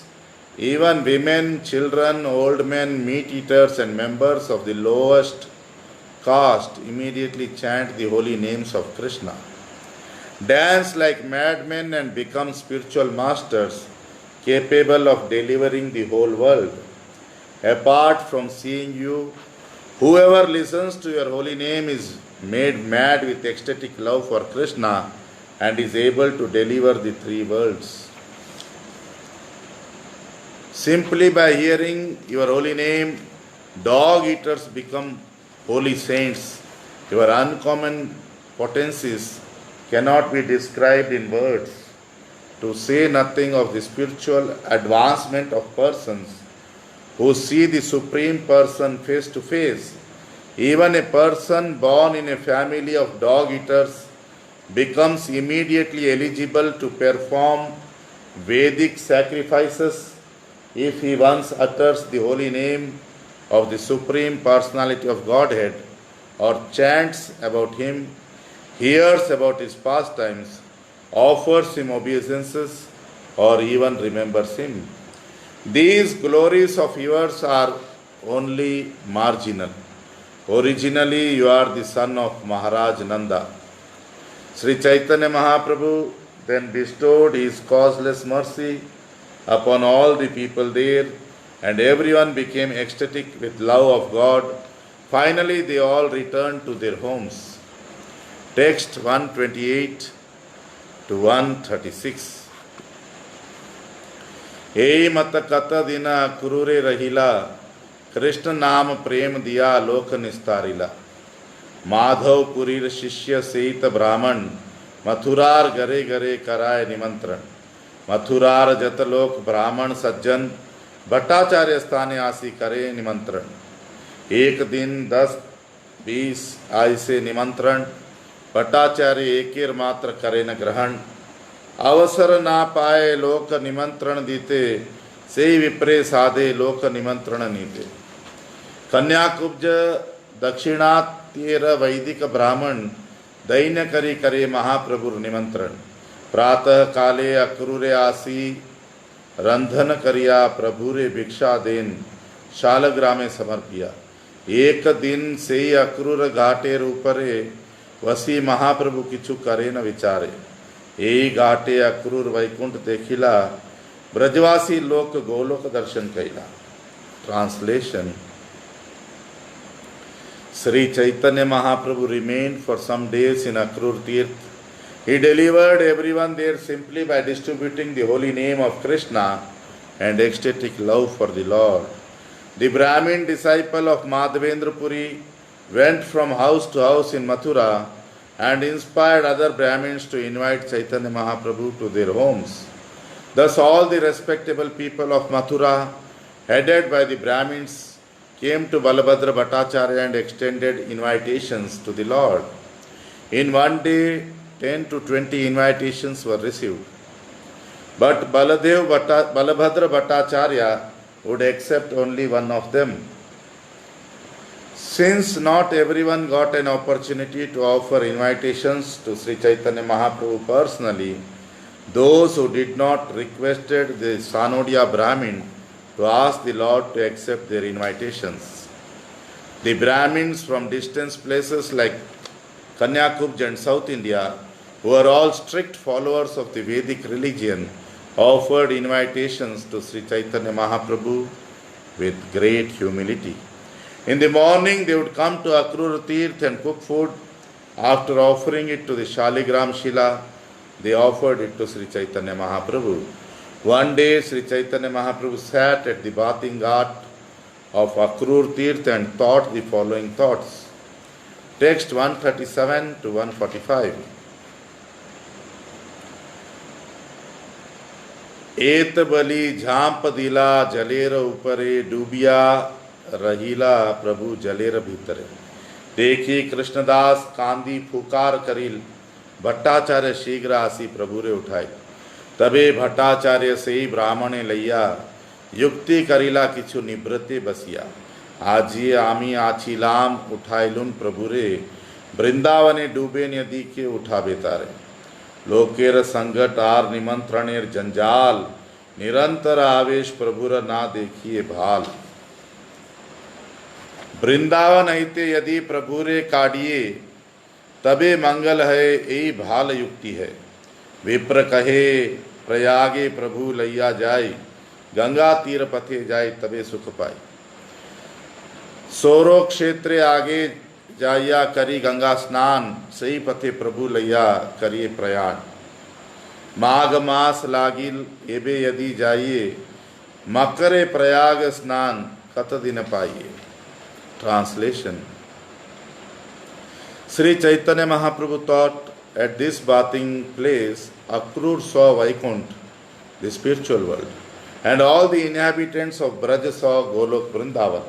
even women, children, old men, meat-eaters and members of the lowest caste immediately chant the holy names of Krishna, dance like madmen and become spiritual masters capable of delivering the whole world. Apart from seeing you, whoever listens to your holy name is made mad with ecstatic love for Krishna and is able to deliver the three worlds. Simply by hearing your holy name, dog eaters become holy saints. Your uncommon potencies cannot be described in words. To say nothing of the spiritual advancement of persons who see the Supreme Person face to face, even a person born in a family of dog eaters becomes immediately eligible to perform Vedic sacrifices if he once utters the holy name of the Supreme Personality of Godhead, or chants about him, hears about his pastimes, offers him obeisances, or even remembers him. These glories of yours are only marginal. Originally, you are the son of Maharaj Nanda. Sri Chaitanya Mahaprabhu then bestowed his causeless mercy upon all the people there, and everyone became ecstatic with love of God. Finally, they all returned to their homes. Text 128 to 136. ए मत कत दिन क्रूरे रहिला, कृष्ण नाम प्रेम दिया लोक निस्तारिला। माधवपुरीर शिष्य सेत ब्राह्मण, मथुरार गरे गरे कराय निमंत्रण। मथुरार जत लोक ब्राह्मण सज्जन, भट्टाचार्य स्थाने आसी करे निमंत्रण। एक दिन 10-20 आय से निमंत्रण, भट्टाचार्य एकेर मात्र करे न ग्रहण। अवसर ना पाए लोक निमंत्रण दीते, से विप्रे साधे लोक निमंत्रण नीते। कन्याकुब्ज दक्षिणात्येर वैदिक ब्राह्मण, दैन्य करी करे महाप्रभुर निमंत्रण। प्रातः काले अक्रूरे आसी, रंधन करिया प्रभुरे भिक्षा देन, शालग्रामे समर्पिया। एक दिन से अक्रूर घाटेर ऊपरे, वसी महाप्रभु किछु करे न विचारे। ए घाटे अक्रूर वैकुंठ देखिला, ब्रजवासी लोक गोलोक दर्शन कैला। Translation. Sri Chaitanya Mahaprabhu remained for some days in Akrur Tirth. He delivered everyone there simply by distributing the holy name of Krishna and ecstatic love for the Lord. The Brahmin disciple of Madhavendra Puri went from house to house in Mathura and inspired other Brahmins to invite Chaitanya Mahaprabhu to their homes. Thus all the respectable people of Mathura, headed by the Brahmins, came to Balabhadra Bhattacharya and extended invitations to the Lord. In one day, 10 to 20 invitations were received. But Balabhadra Bhattacharya would accept only one of them. Since not everyone got an opportunity to offer invitations to Sri Chaitanya Mahaprabhu personally, those who did not requested the Sanodia Brahmin to ask the Lord to accept their invitations. The Brahmins from distant places like Kanyakumbh and South India, who are all strict followers of the Vedic religion, offered invitations to Sri Chaitanya Mahaprabhu with great humility. In the morning, they would come to Akrur Tirth and cook food. After offering it to the Shaligram Shila, they offered it to Sri Chaitanya Mahaprabhu. One day, Sri Chaitanya Mahaprabhu sat at the bathing ghat of Akrur Tirth and thought the following thoughts. Text 137 to 145. एत बलि झांप दिला जलेर ऊपरे, dubia रहिला प्रभु जलेर भीतरे। देखी कृष्णदास कांदी फुकार करिल, भट्टाचार्य शीघ्र आसी प्रभुरे उठाई। तबे भट्टाचार्य से ही ब्राह्मणे लैया, युक्ति करिला किछु निवृत्ति बसिया। आजिए आमी आछिलाम उठाइलुन प्रभुरे, वृंदावने डूबे नदी के उठाबे तारे। लोकेर संगत आर निमंत्रणेर जंजाल, निरंतर आवेश प्रभुर ना देखिए भाल। वृंदावन हिते यदि प्रभुरे काढ़िए, तबे मंगल है यही भाल युक्ति है। विप्र कहे प्रयागे प्रभु लैया जाय, गंगा तीर पथे जाय तबे सुख पाई। सोरो क्षेत्रे आगे जाइया करी गंगा स्नान, सही पथे प्रभु लैया करिए प्रयाण। माघ मास लागिल एबे यदि जाइए, मकरे प्रयाग स्नान कत दिन पाइए। Translation. Sri Chaitanya Mahaprabhu thought at this bathing place, Akrur saw Vaikuntha, the spiritual world, and all the inhabitants of Braj saw Golok Vrindavan.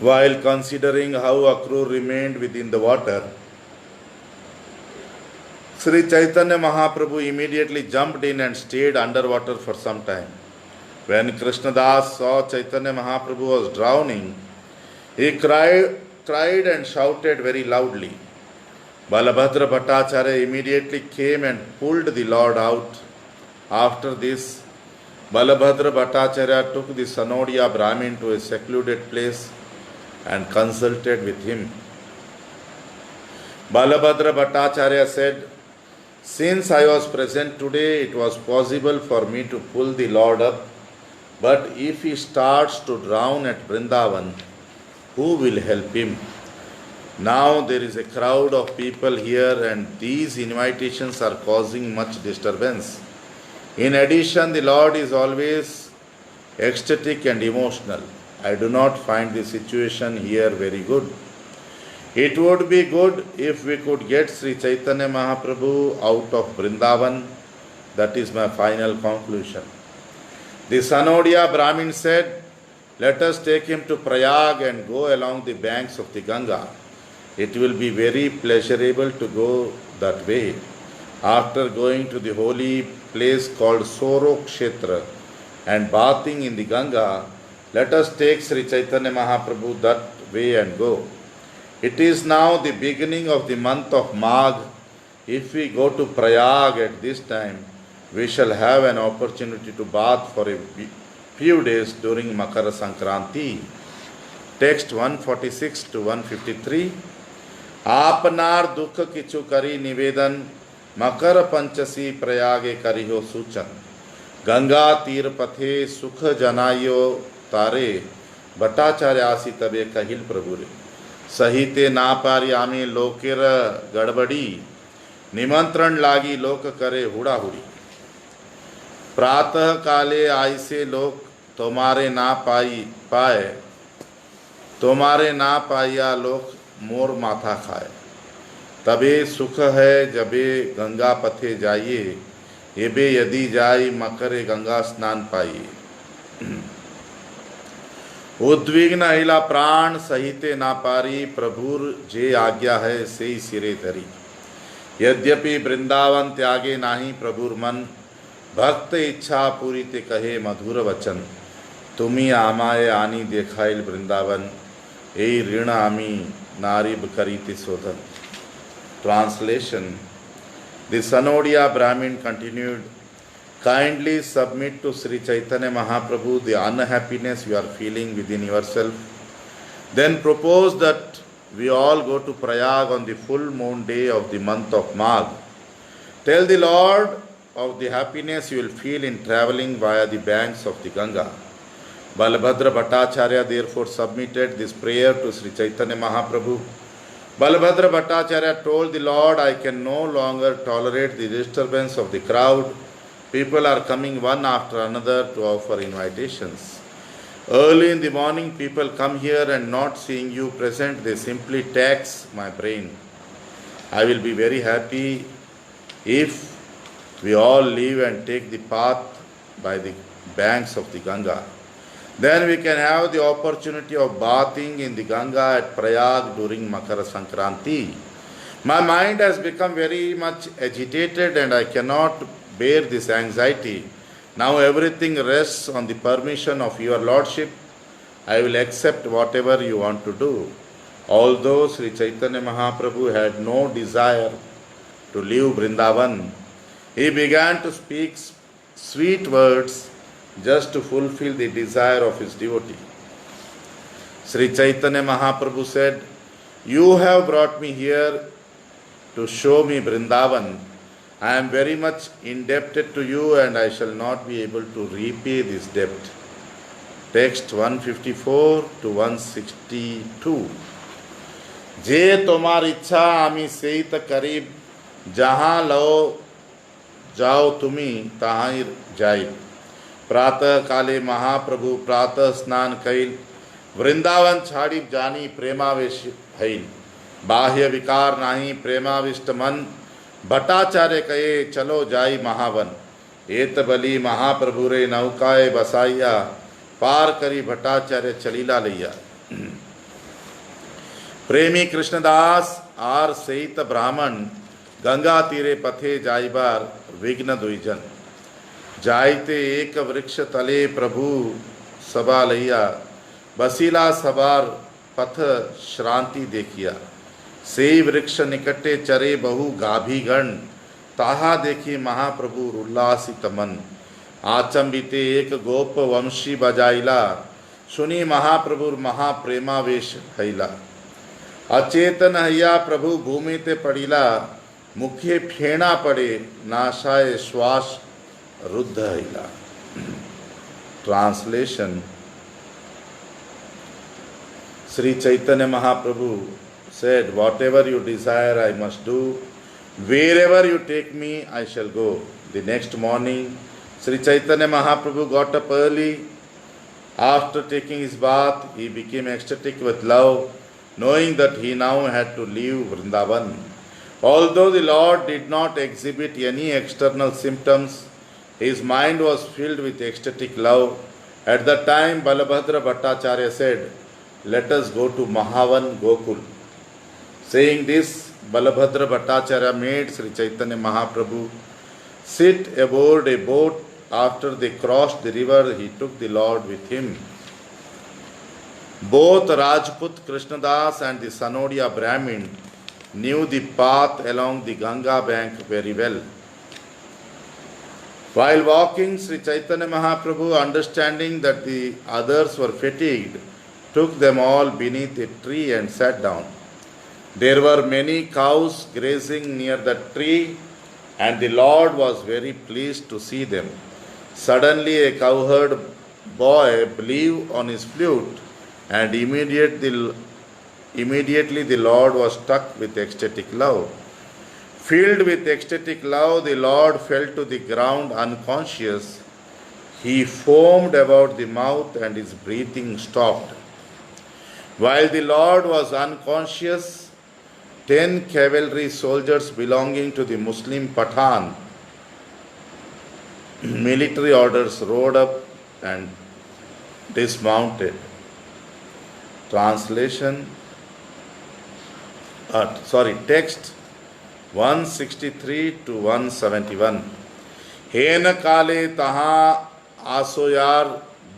While considering how Akrur remained within the water, Sri Chaitanya Mahaprabhu immediately jumped in and stayed underwater for some time. When Krishnadas saw Chaitanya Mahaprabhu was drowning, he cried and shouted very loudly. Balabhadra Bhattacharya immediately came and pulled the Lord out. After this, Balabhadra Bhattacharya took the Sanodia Brahmin to a secluded place and consulted with him. Balabhadra Bhattacharya said, "Since I was present today, it was possible for me to pull the Lord up, but if he starts to drown at Vrindavan, who will help him? Now there is a crowd of people here and these invitations are causing much disturbance. In addition, the Lord is always ecstatic and emotional. I do not find the situation here very good. It would be good if we could get Sri Chaitanya Mahaprabhu out of Vrindavan. That is my final conclusion. The Sanodia Brahmin said, let us take him to Prayag and go along the banks of the Ganga. It will be very pleasurable to go that way. After going to the holy place called Sorok Kshetra and bathing in the Ganga, let us take Sri Chaitanya Mahaprabhu that way and go. It is now the beginning of the month of Magh. If we go to Prayag at this time, we shall have an opportunity to bath for a few days during Makara Sankranti. Text 146 to 153. आपनार दुख किचु करी निवेदन मकर पंचसी प्रयागे करियो सूचन गंगा तीर पथे सुख जनायो तारे भट्टाचार्यासी तबे कहिल प्रभु रे सहिते ना पार्यामे लोकेर गड़बड़ी निमंत्रण लागी लोक करे हुड़ा हुड़ी प्रातः काले आई से लोक तुम्हारे ना पाए तुम्हारे ना पाया लोक मोर माथा खाए तबे सुख है जबे गंगा पथे जाइए एबे यदि जाई मकरे गंगा स्नान पाइए उद्विग्न हिला प्राण सहिते ना पारी प्रभुर जे आज्ञा है से सिरे धरी यद्यपि वृंदावन त्यागे नाही प्रभुर मन भक्त इच्छा पूरी ते कहे मधुर वचन तुम्ही आमाए आनी देखाइल वृंदावन ए ऋण आमी नारीब करीति शोधन. Translation. The Sanodia Brahmin continued, kindly submit to Sri Chaitanya Mahaprabhu the unhappiness you are feeling within yourself. Then propose that we all go to Prayag on the full moon day of the month of Magh. Tell the Lord of the happiness you will feel in travelling via the banks of the Ganga. Balabhadra Bhattacharya therefore submitted this prayer to Sri Chaitanya Mahaprabhu. Balabhadra Bhattacharya told the Lord, I can no longer tolerate the disturbance of the crowd. People are coming one after another to offer invitations. Early in the morning, people come here and not seeing you present, they simply tax my brain. I will be very happy if we all leave and take the path by the banks of the Ganga. Then we can have the opportunity of bathing in the Ganga at Prayag during Makara Sankranti. My mind has become very much agitated and I cannot bear this anxiety. Now everything rests on the permission of your Lordship. I will accept whatever you want to do. Although Sri Chaitanya Mahaprabhu had no desire to leave Vrindavan, he began to speak sweet words just to fulfill the desire of his devotee. Sri Chaitanya Mahaprabhu said, you have brought me here to show me Vrindavan. I am very much indebted to you and I shall not be able to repay this debt. Text 154 to 162. जे तुम्हार इच्छा आमी सेइत करीब जहाँ लो जाओ तुम्ही तहाँ जाई. प्रातः काले महाप्रभु प्रातः स्नान कैल वृंदावन छाड़ी जानी प्रेमावेश भइल. बाह्य विकार नाही प्रेमाविष्ट मन भट्टाचार्य कहे चलो जाई महावन. एत बली महाप्रभु रे नौकाए बसाइया पार करी भट्टाचार्य चलीला लैया. प्रेमी कृष्णदास आर सहित ब्राह्मण गंगा तीरे पथे जाइबार विघ्न दुईजन. जाइते एक वृक्ष तले प्रभु सभा लैया बसीला सवार पथ श्रांति देखिया. से वृक्ष निकटे चरे बहु गाभीगण ताहा देखी महाप्रभु उल्लासित मन. आचंबिते एक गोप वंशी बजाइला सुनी महाप्रभु महाप्रेमावेश भैला. अचेतन हैया प्रभु भूमि ते पड़ीला मुखे फेणा पड़े नाशाए श्वास रुद्ध हैला. Translation. Sri Chaitanya Mahaprabhu said, whatever you desire I must do. Wherever you take me, I shall go. The next morning, Sri Chaitanya Mahaprabhu got up early. After taking his bath, he became ecstatic with love, knowing that he now had to leave Vrindavan. Although the Lord did not exhibit any external symptoms, his mind was filled with ecstatic love. At that time, Balabhadra Bhattacharya said, "Let us go to Mahavan Gokul." Saying this, Balabhadra Bhattacharya made Sri Chaitanya Mahaprabhu sit aboard a boat. After they crossed the river, he took the Lord with him. Both Rajput Krishnadas and the Sanodia Brahmin knew the path along the Ganga bank very well. While walking, Sri Chaitanya Mahaprabhu, understanding that the others were fatigued, took them all beneath a tree and sat down. There were many cows grazing near that tree, and the Lord was very pleased to see them. Suddenly a cowherd boy blew on his flute, and immediately the Lord was struck with ecstatic love. Filled with ecstatic love, the Lord fell to the ground unconscious. He foamed about the mouth and his breathing stopped. While the Lord was unconscious, 10 cavalry soldiers belonging to the Muslim Pathan military orders rode up and dismounted. Text 163 to 171. हेन काले तहाँ आसोयार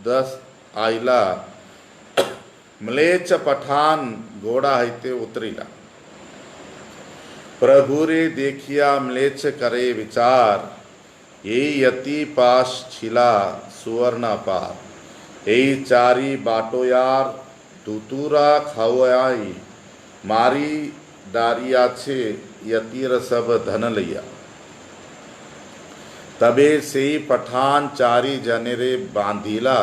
10 आइला म्लेच्छ पठान घोड़ा हैते उतरिला प्रभु रे देखिया म्लेच्छ करे विचार यही यति पास छिला सुवर्ण पार यही चारी बाटोयार दूतूरा खाओयाई मारी डारिया छे यतीर सब धन लैया तबे से पठान चारी जनेरे बांधीला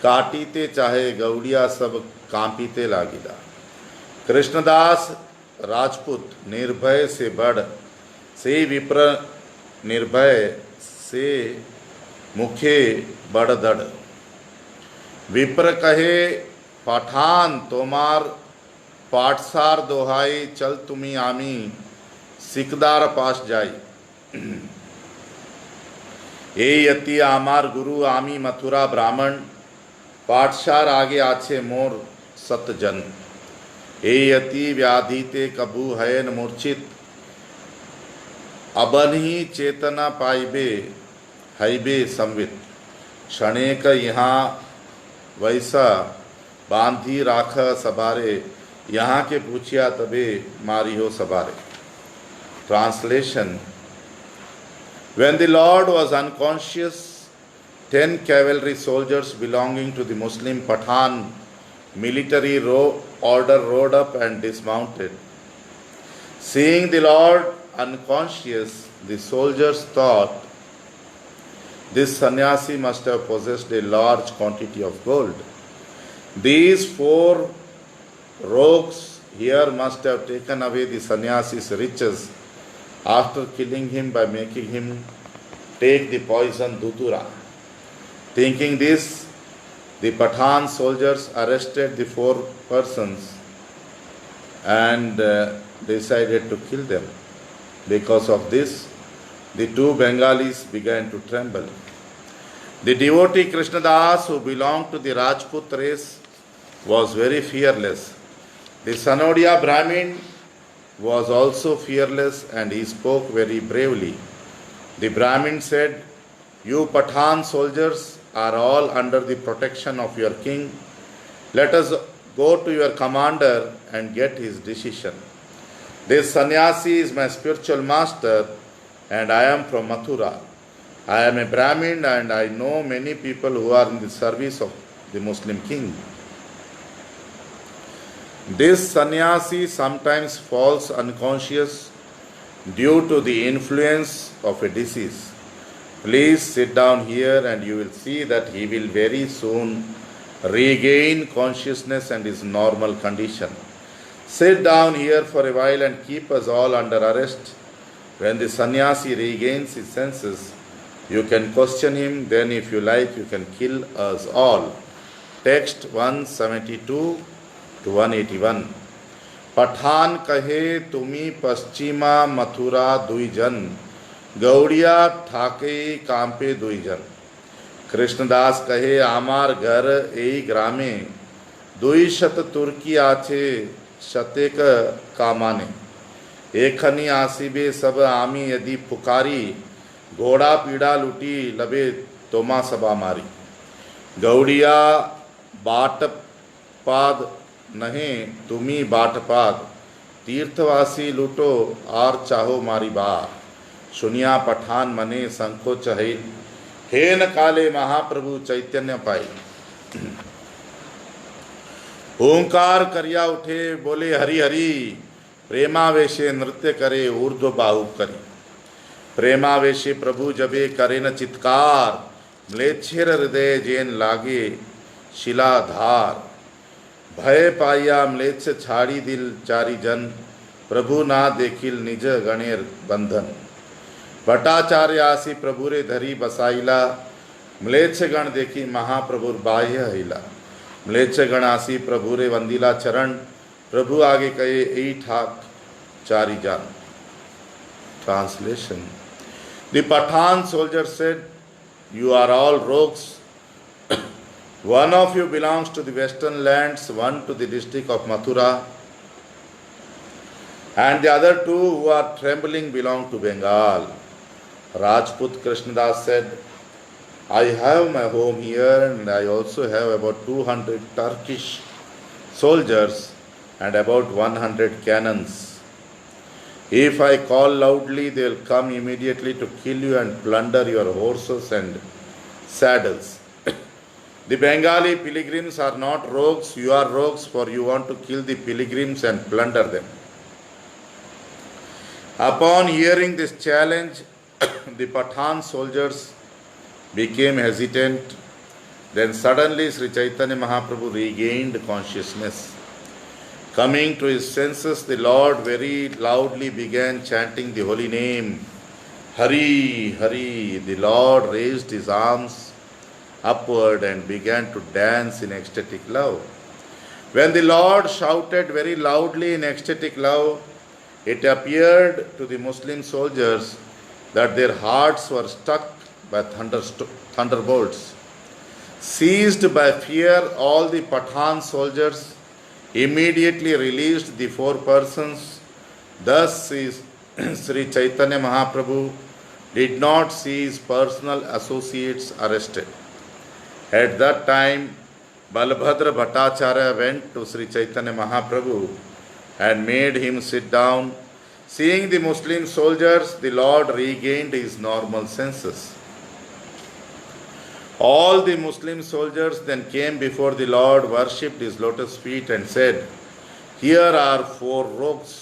काटीते चाहे गौड़िया सब कांपीते लागिला। कृष्णदास राजपूत निर्भय से बढ़ से विप्र निर्भय से मुखे बड़धड़ विप्र कहे पठान तोमार पाठसार दोहाई चल तुम्ही आमी सिकदार पास जाई ए यति आमार गुरु आमी मथुरा ब्राह्मण पाठशार आगे आछे मोर सतजन ए यति व्याधिते कबू हयन मूर्छित अबनही चेतना पाइबे हैबे संवित क्षणेक यहाँ वैसा बांधी राख सबारे यहाँ के पूछिया तबे मारी हो सबारे। Translation. When the Lord was unconscious, 10 cavalry soldiers belonging to the Muslim Pathan military order rode up and dismounted. Seeing the Lord unconscious, the soldiers thought, this sannyasi must have possessed a large quantity of gold. These 4 rogues here must have taken away the sannyasi's riches after killing him by making him take the poison Dutura. Thinking this, the Pathan soldiers arrested the 4 persons and decided to kill them. Because of this, the 2 Bengalis began to tremble. The devotee Krishnadas, who belonged to the Rajput race, was very fearless. The Sanodia Brahmin was also fearless and he spoke very bravely. The Brahmin said, "You Pathan soldiers are all under the protection of your king. Let us go to your commander and get his decision. This sannyasi is my spiritual master and I am from Mathura. I am a Brahmin and I know many people who are in the service of the Muslim king. This sannyasi sometimes falls unconscious due to the influence of a disease. Please sit down here and you will see that he will very soon regain consciousness and his normal condition. Sit down here for a while and keep us all under arrest. When the sannyasi regains his senses, You can question him, then if you like, you can kill us all. Text 172 to 181. Pathan कहे तुमी पश्चिमा मथुरा दुई जन, गौड़िया ठाके कांपे दुई जन। कृष्णदास कहे आमार घर एई ग्रामे, दुई शत तुर्की आछे शतेक कामाने। एखनी आसीबे सब आमी यदि पुकारी, घोड़ा पीड़ा लुटी लबे तोमा सबा मारी। गौड़िया बाटपाद नहीं तुमी बाटपाद, तीर्थवासी लूटो आर चाहो मारी बार। सुनिया पठान मने संकोच है, हेन काले महाप्रभु चैतन्य पाई। ओंकार करिया उठे बोले हरि हरि, प्रेमावेशे नृत्य करे ऊर्ध्व बाहु करी। प्रेमावेशे प्रभु जबे करे न चित्कार, म्लेच्छेर हृदय जेन लागे शिलाधार। भय पाया म्लेच्छ छाड़ी दिल चारी जन, प्रभु ना देखिल निज गणेर बंधन। भट्टाचार्य आसी प्रभु रे धरी बसाइला, म्लेच्छ गण देखी महाप्रभु बाह्य हिला। म्लेच्छ गण आसी प्रभु रे वंदिला चरण, प्रभु आगे कहे ई ठाक चारी जान। Translation. The Pathan soldier said, "You are all rogues. One of you belongs to the western lands, one to the district of Mathura, and the other two who are trembling belong to Bengal." Rajput Krishnadas said, "I have my home here, and I also have about 200 Turkish soldiers and about 100 cannons. If I call loudly, they will come immediately to kill you and plunder your horses and saddles." The Bengali pilgrims are not rogues, you are rogues, for you want to kill the pilgrims and plunder them. Upon hearing this challenge, the Pathan soldiers became hesitant. Then suddenly Sri Chaitanya Mahaprabhu regained consciousness. Coming to his senses, the Lord very loudly began chanting the holy name, Hari, Hari. The Lord raised his arms upward and began to dance in ecstatic love. When the Lord shouted very loudly in ecstatic love, it appeared to the Muslim soldiers that their hearts were struck by thunderbolts. Seized by fear, all the Pathan soldiers immediately released the four persons. Thus Sri Chaitanya Mahaprabhu did not see his personal associates arrested. At that time, Balabhadra Bhattacharya went to Sri Chaitanya Mahaprabhu and made him sit down. Seeing the Muslim soldiers, the Lord regained his normal senses. All the Muslim soldiers then came before the Lord, worshipped his lotus feet and said, "Here are four rogues."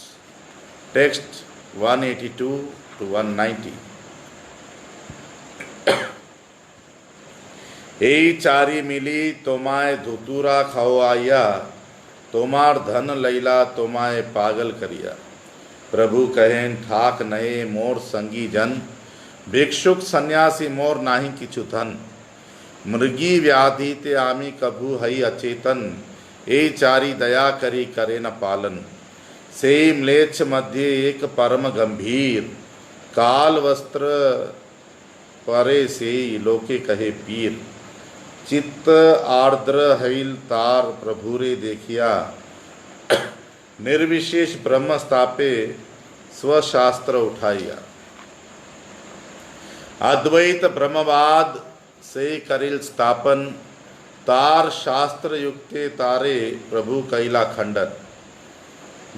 Text 182 to 190. এই চারি মিলি তোমায় ধুতুরা খাওয়াইয়া, তোমার धन लैला তোমায় पागल करिया। प्रभु कहें ठाक नए मोर संगी जन, भिक्षुक सन्यासी मोर नाही किछु धन। मृगी व्याधि ते आमी कभू हई अचेतन, ए चारी दया करी करे न पालन। से म्लेच्छ मध्य एक परम गंभीर, काल वस्त्र परे से लोके कहे पीर। चित्त आर्द्र हईल तार प्रभु रे देखिया, निर्विशेष ब्रह्म स्थापे स्वशास्त्र उठाइया। अद्वैत ब्रह्मवाद से करिल स्थापन, तार शास्त्र युक्ते तारे प्रभु कैला खंडन।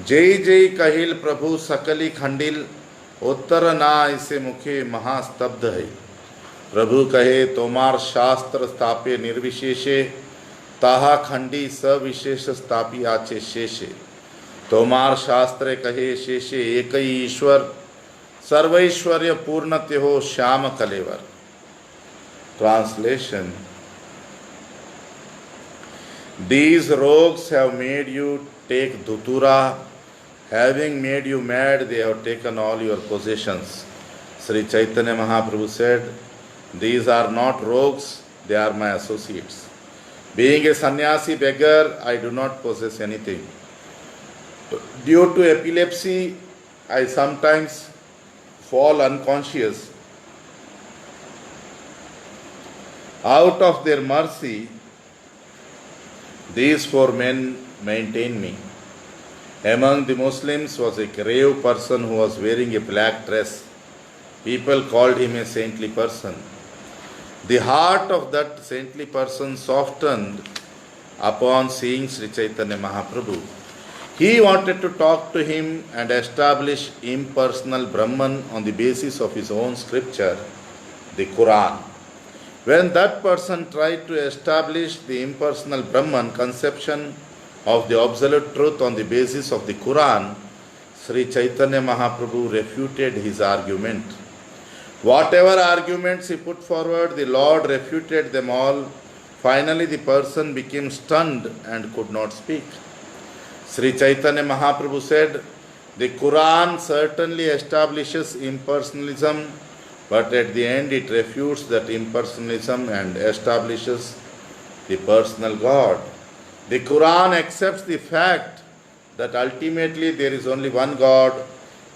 जय जय कहिल प्रभु सकली खंडिल, उत्तर ना इसे मुखे महास्तब्ध है। प्रभु कहे तोमार शास्त्र स्थापे निर्विशेषे, ताहा खंडी सविशेष स्थापी आचे शेषे। तोमार शास्त्र कहे शेषे एक ही ईश्वर, सर्वैश्वर्य पूर्णत्य हो श्याम कलेवर। Translation. These rogues have made you take dhutura. Having made you mad, they have taken all your possessions. Sri Chaitanya Mahaprabhu said, These are not rogues, they are my associates. Being a sannyasi beggar, I do not possess anything. Due to epilepsy, I sometimes fall unconscious. Out of their mercy, these four men maintain me. Among the Muslims was a grave person who was wearing a black dress. People called him a saintly person. The heart of that saintly person softened upon seeing Sri Chaitanya Mahaprabhu. He wanted to talk to him and establish impersonal Brahman on the basis of his own scripture, the Quran. When that person tried to establish the impersonal Brahman conception of the absolute truth on the basis of the Quran, Sri Chaitanya Mahaprabhu refuted his argument. Whatever arguments he put forward, the Lord refuted them all. Finally, the person became stunned and could not speak. Sri Chaitanya Mahaprabhu said, the Quran certainly establishes impersonalism, but at the end it refutes that impersonalism and establishes the personal God. The Quran accepts the fact that ultimately there is only one God.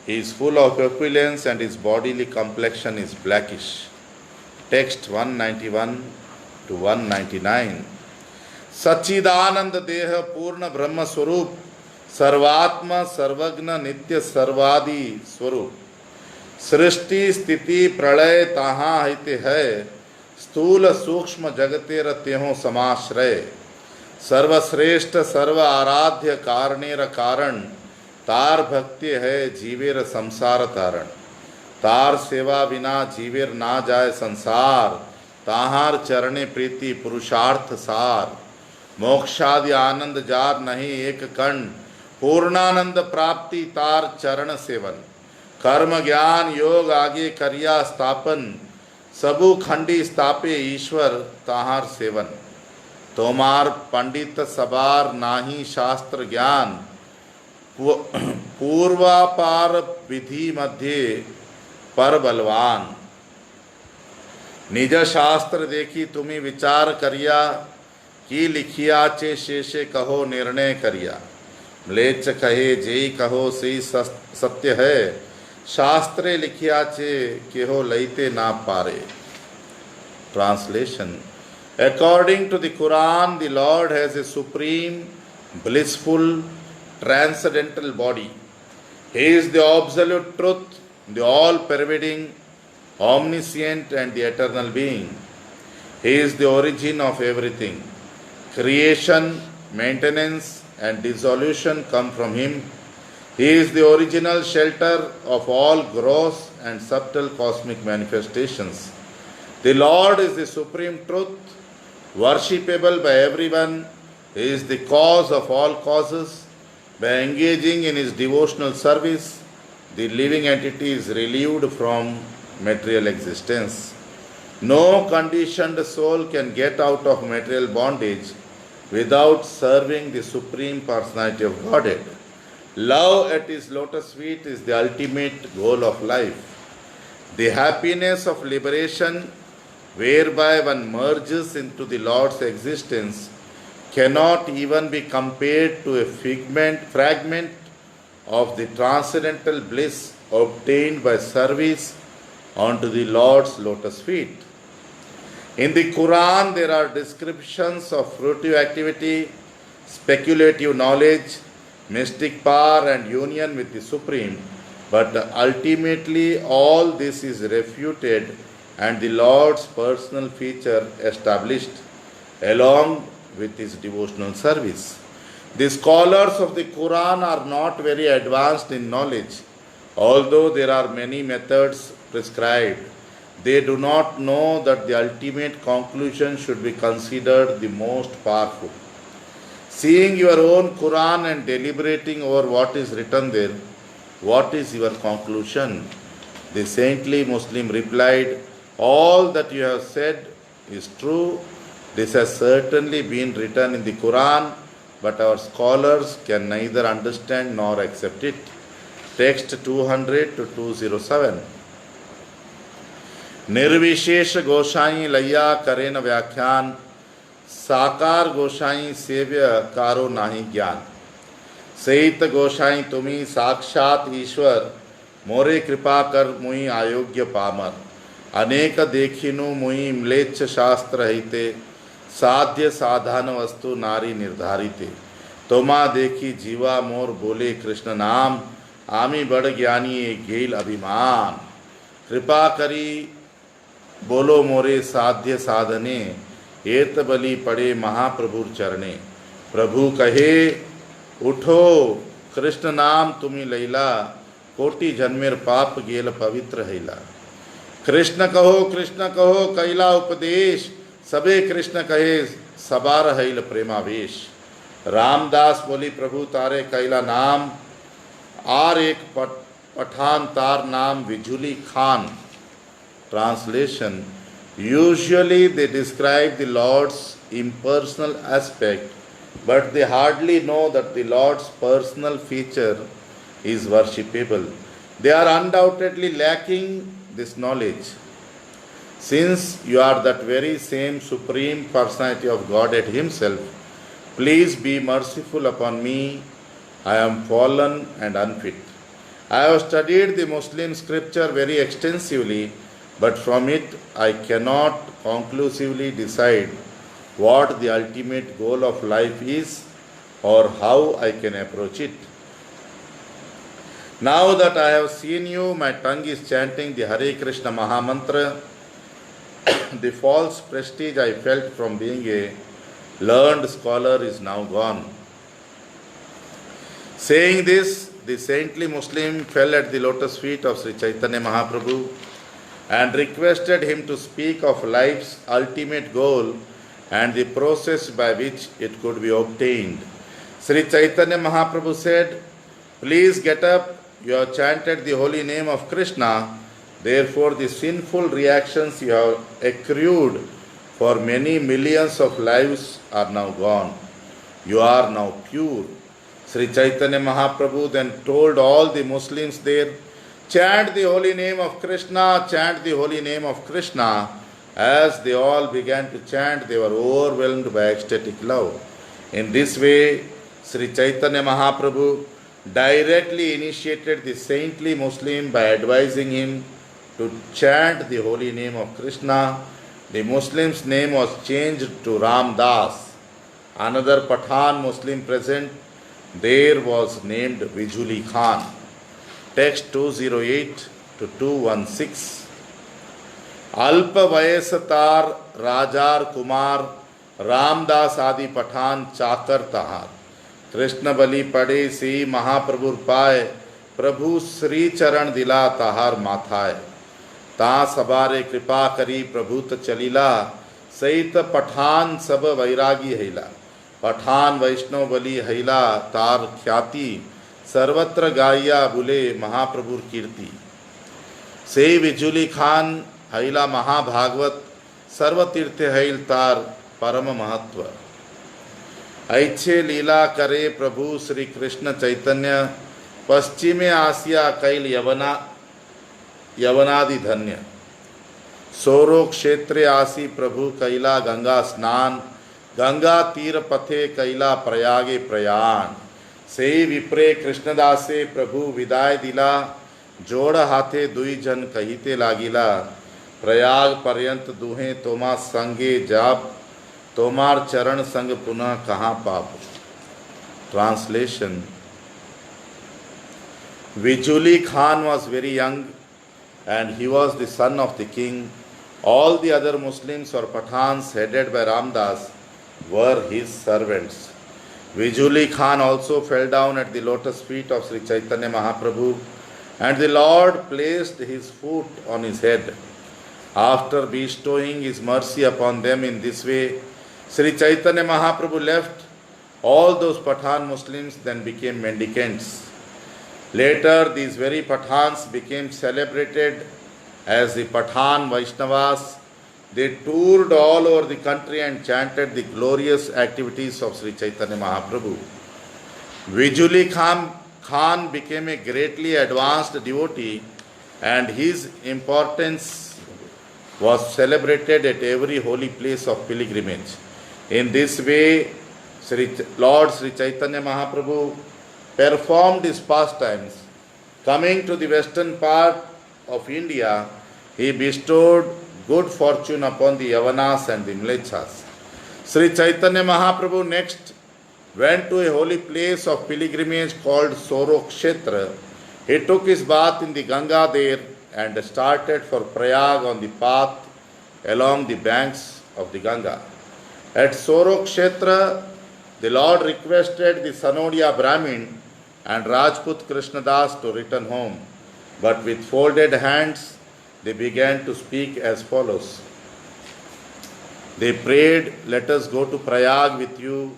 He is full of opulence and his bodily complexion is blackish. Text 191 to 199. Sachidananda Deha Purna Brahma Swarup Sarvatma Sarvagna Nitya Sarvadi Swarup Srishti Sthiti Pralay Taha Hite Hai Stula Sukshma Jagater Teho Samashray Sarvasreshta Sarva Aradhya Karnera Karan तार भक्ति है जीवेर संसार तारण तार सेवा बिना जीवेर ना जाए संसार ताहार चरणे प्रीति पुरुषार्थ सार मोक्षादि आनंद जार नहीं एक कण पूर्णानंद प्राप्ति तार चरण सेवन कर्म ज्ञान योग आगे करिया स्थापन सबु खंडी स्थापे ईश्वर ताहार सेवन तोमार पंडित सबार नाही शास्त्र ज्ञान पूर्वापार विधि मध्य पर बलवान निज शास्त्र देखी तुम्हें विचार करिया की लिखिया चे शेषे कहो निर्णय करिया म्लेच्छ कहे जेई कहो सही सत्य है शास्त्रे लिखिया चे केहो लईते ना पारे. Translation. According to the Quran, the Lord has a supreme, blissful, transcendental body. He is the absolute truth, the all-pervading, omniscient and the eternal being. He is the origin of everything. Creation, maintenance and dissolution come from Him. He is the original shelter of all gross and subtle cosmic manifestations. The Lord is the supreme truth, worshipable by everyone. He is the cause of all causes. By engaging in His devotional service, the living entity is relieved from material existence. No conditioned soul can get out of material bondage without serving the Supreme Personality of Godhead. Love at His lotus feet is the ultimate goal of life. The happiness of liberation, whereby one merges into the Lord's existence, cannot even be compared to a fragment of the transcendental bliss obtained by service onto the Lord's lotus feet. In the Quran, there are descriptions of fruitive activity, speculative knowledge, mystic power and union with the Supreme, but ultimately all this is refuted and the Lord's personal feature established along with His devotional service. The scholars of the Quran are not very advanced in knowledge, although there are many methods prescribed. They do not know that the ultimate conclusion should be considered the most powerful. Seeing your own Quran and deliberating over what is written there, what is your conclusion? The saintly Muslim replied, all that you have said is true. This has certainly been written in the Quran, but our scholars can neither understand nor accept it. Text 200 to 207. निर्विशेष गोसाई लैया करेन व्याख्यान, साकार गोसाई सेव्य कारो नाही ज्ञान। सहित गोसाई तुम्ही साक्षात ईश्वर, मोरे कृपा कर मुई अयोग्य पामर। अनेक देखिनु मुई म्लेच्छ शास्त्र हिते, साध्य साधन वस्तु नारी निर्धारिते। तोमा देखी जीवा मोर बोले कृष्ण नाम, आमी बड़ ज्ञानी घेल अभिमान। कृपा करी बोलो मोरे साध्य साधने, एत बलि पड़े महाप्रभुर चरणे। प्रभु कहे उठो कृष्ण नाम तुम्ही लैला, कोटि जन्मेर पाप गेल पवित्र हैला। कृष्ण कहो कैला उपदेश, सबे कृष्ण कहे सबार हैल प्रेमावेश। रामदास बोली प्रभु तारे कैला नाम, आर एक पठान तार नाम विजुली Khan. Translation: Usually they describe the Lord's impersonal aspect, but they hardly know that the Lord's personal feature is worshipable. They are undoubtedly lacking this knowledge. Since you are that very same Supreme Personality of Godhead Himself, please be merciful upon me. I am fallen and unfit. I have studied the Muslim scripture very extensively, but from it I cannot conclusively decide what the ultimate goal of life is or how I can approach it. Now that I have seen you, my tongue is chanting the Hare Krishna Mahamantra. The false prestige I felt from being a learned scholar is now gone. Saying this, the saintly Muslim fell at the lotus feet of Sri Chaitanya Mahaprabhu and requested him to speak of life's ultimate goal and the process by which it could be obtained. Sri Chaitanya Mahaprabhu said, "Please get up, you have chanted the holy name of Krishna, therefore the sinful reactions you have accrued for many millions of lives are now gone. You are now pure." Sri Chaitanya Mahaprabhu then told all the Muslims there, "Chant the holy name of Krishna, chant the holy name of Krishna." As they all began to chant, they were overwhelmed by ecstatic love. In this way, Sri Chaitanya Mahaprabhu directly initiated the saintly Muslim by advising him to chant the holy name of Krishna. The Muslim's name was changed to Ramdas. Another Pathan Muslim present there was named Vijuli Khan. Text 208 to 216. अल्प वयस तार राजार कुमार, रामदास आदि पठान चाकर तहार। कृष्ण बलि पड़े सी महाप्रभुर पाए, प्रभु श्री चरण दिला तहार माथाए। ता सबारे कृपा करी प्रभु त चलीला, सहित पठान सब वैरागी हैला। पठान वैष्णव बलि हैला तार ख्याति, सर्वत्र गाइया बुले महाप्रभुर कीर्ति। से विजुली खान हैला महाभागवत, सर्वतीर्थ हैल तार परम महत्व। ऐच्छे लीला करे प्रभु श्री कृष्ण चैतन्य, पश्चिमे आसिया कैल यवनादि धन्य। सोरो क्षेत्रे आसी प्रभु कैला गंगा स्नान, गंगा तीर पथे कैला प्रयागे प्रयाण। से विप्रे कृष्णदासे प्रभु विदाय दिला, जोड़ हाथे दुई जन कहिते लागिला। प्रयाग पर्यंत दुहे तोमा संगे जाप, तोमार चरण संग पुनः कहाँ पाप। Translation: Vijuli Khan was very young and he was the son of the king. All the other Muslims or Pathans headed by Ramdas were his servants. Vijuli Khan also fell down at the lotus feet of Sri Chaitanya Mahaprabhu, and the Lord placed his foot on his head. After bestowing his mercy upon them in this way, Sri Chaitanya Mahaprabhu left. All those Pathan Muslims then became mendicants. Later, these very Pathans became celebrated as the Pathan Vaishnavas. They toured all over the country and chanted the glorious activities of Sri Chaitanya Mahaprabhu. Vijuli Khan became a greatly advanced devotee, and his importance was celebrated at every holy place of pilgrimage. In this way, Lord Sri Chaitanya Mahaprabhu performed his pastimes. Coming to the western part of India, he bestowed good fortune upon the Yavanas and the Mlechas. Sri Chaitanya Mahaprabhu next went to a holy place of pilgrimage called Sorokshetra. He took his bath in the Ganga there and started for Prayag on the path along the banks of the Ganga. At Sorokshetra, the Lord requested the Sanodia Brahmin and Rajput Krishnadas to return home, but with folded hands they began to speak as follows. They prayed, "Let us go to Prayag with you.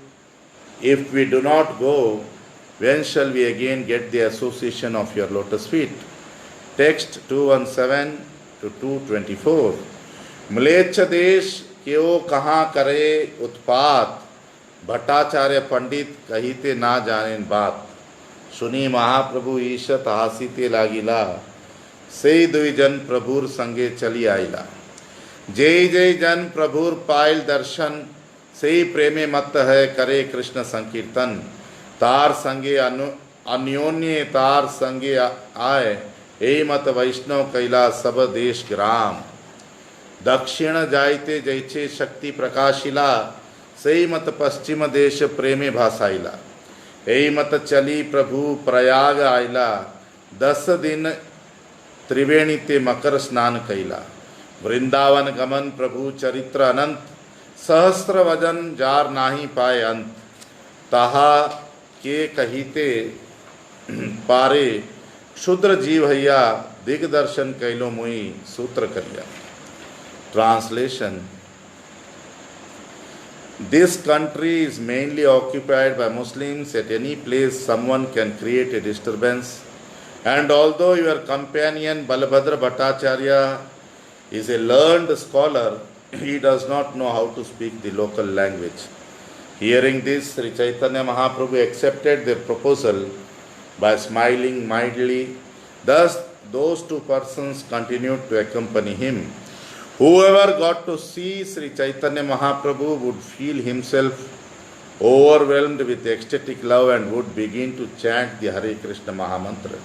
If we do not go, when shall we again get the association of your lotus feet?" Text 217 to 224. म्लेच्छ देश क्यों कहाँ करे उत्पात, भट्टाचार्य पंडित कहिते ना जाने बात। सुनी महाप्रभु ईशत हासिते लागिला, से दुई जन प्रभुर संगे चली आइला। जय जय जन प्रभुर पायल दर्शन, से प्रेमे मत है करे कृष्ण संकीर्तन। तार संगे अन्योन्य तार संगे आए, ए मत वैष्णव कैला सब देश ग्राम। दक्षिण जायते जैचे शक्ति प्रकाशिला, से मत पश्चिम देश प्रेमे भासाइला। ए मत चली प्रभु प्रयाग आइला, 10 दिन त्रिवेणी ते मकर स्नान कैला। वृंदावन गमन प्रभु चरित्र अनंत, सहस्त्र वजन जार नाही पाए अंत। ताहा के कहिते पारे, क्षुद्र जीव हैया दिग्दर्शन कैलो मुई सूत्र करिया। Translation: This country is mainly occupied by Muslims. At any place someone can create a disturbance, and although your companion Balabhadra Bhattacharya is a learned scholar, he does not know how to speak the local language. Hearing this, Sri Chaitanya Mahaprabhu accepted their proposal by smiling mildly. Thus, those two persons continued to accompany him. Whoever got to see Sri Chaitanya Mahaprabhu would feel himself overwhelmed with ecstatic love and would begin to chant the Hare Krishna Mahamantra.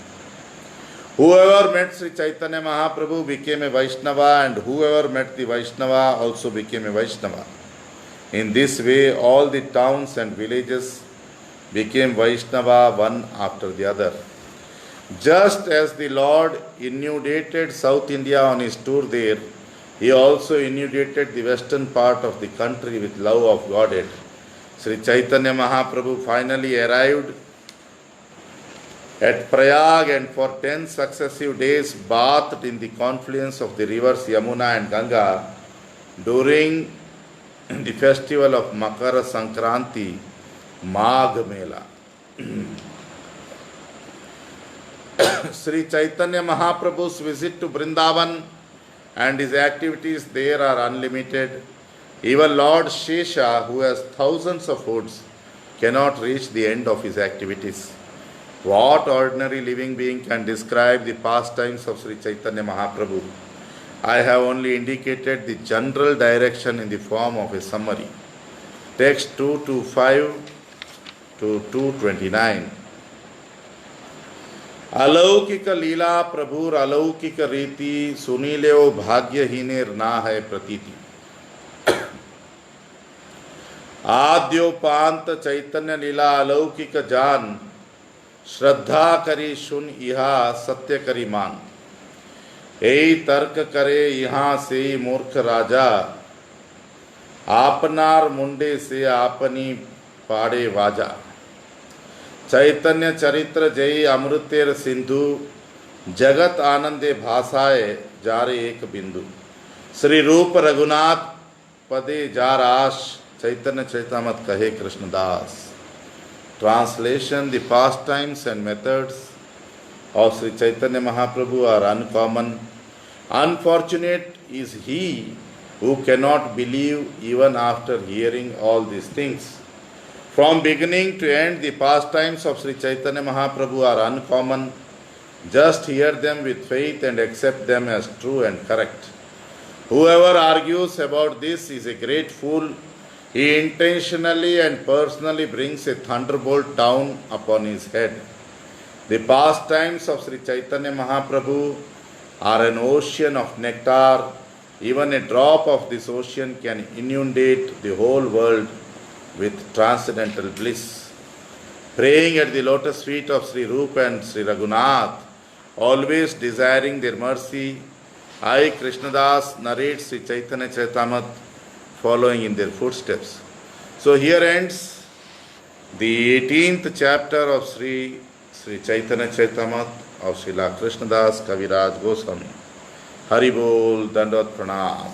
Whoever met Sri Chaitanya Mahaprabhu became a Vaishnava, and whoever met the Vaishnava also became a Vaishnava. In this way, all the towns and villages became Vaishnava one after the other. Just as the Lord inundated South India on his tour there, he also inundated the western part of the country with love of Godhead. Sri Chaitanya Mahaprabhu finally arrived at Prayag and for 10 successive days bathed in the confluence of the rivers Yamuna and Ganga during the festival of Makara Sankranti, Magh Mela. Sri Chaitanya Mahaprabhu's visit to Vrindavan and his activities there are unlimited. Even Lord Shesha, who has thousands of hoods, cannot reach the end of his activities. What ordinary living being can describe the pastimes of Sri Chaitanya Mahaprabhu? I have only indicated the general direction in the form of a summary. Text 225 to 229. अलौकिक लीला प्रभुर अलौकिक रीति, सुनीलेओ भाग्यहीनेर ना है प्रतीति। आद्योपांत चैतन्य लीला अलौकिक जान, श्रद्धा करी सुन इहा सत्य करी मान। एई तर्क करे यहाँ से मूर्ख राजा, आपनार मुंडे से आपनी पाड़े वाजा। चैतन्य चरित्र जय अमृतेर सिंधु, जगत आनंदे भाषाए जारे एक बिंदु। श्री रूप रघुनाथ पदे जाराश, चैतन्य चैतामत कहे Krishnadas. Translation: The pastimes and methods of Sri Chaitanya Mahaprabhu are uncommon. Unfortunate is he who cannot believe even after hearing all these things. From beginning to end, the pastimes of Sri Chaitanya Mahaprabhu are uncommon. Just hear them with faith and accept them as true and correct. Whoever argues about this is a great fool. He intentionally and personally brings a thunderbolt down upon his head. The pastimes of Sri Chaitanya Mahaprabhu are an ocean of nectar. Even a drop of this ocean can inundate the whole world with transcendental bliss. Praying at the lotus feet of Sri Rupa and Sri Raghunath, always desiring their mercy, I, Krishnadas, narrate Sri Chaitanya Charitamrita following in their footsteps. So here ends the 18th chapter of Sri Chaitanya Charitamrita of Srila Krishnadas Kaviraj Goswami. Hari Bol, Dandot Pranam.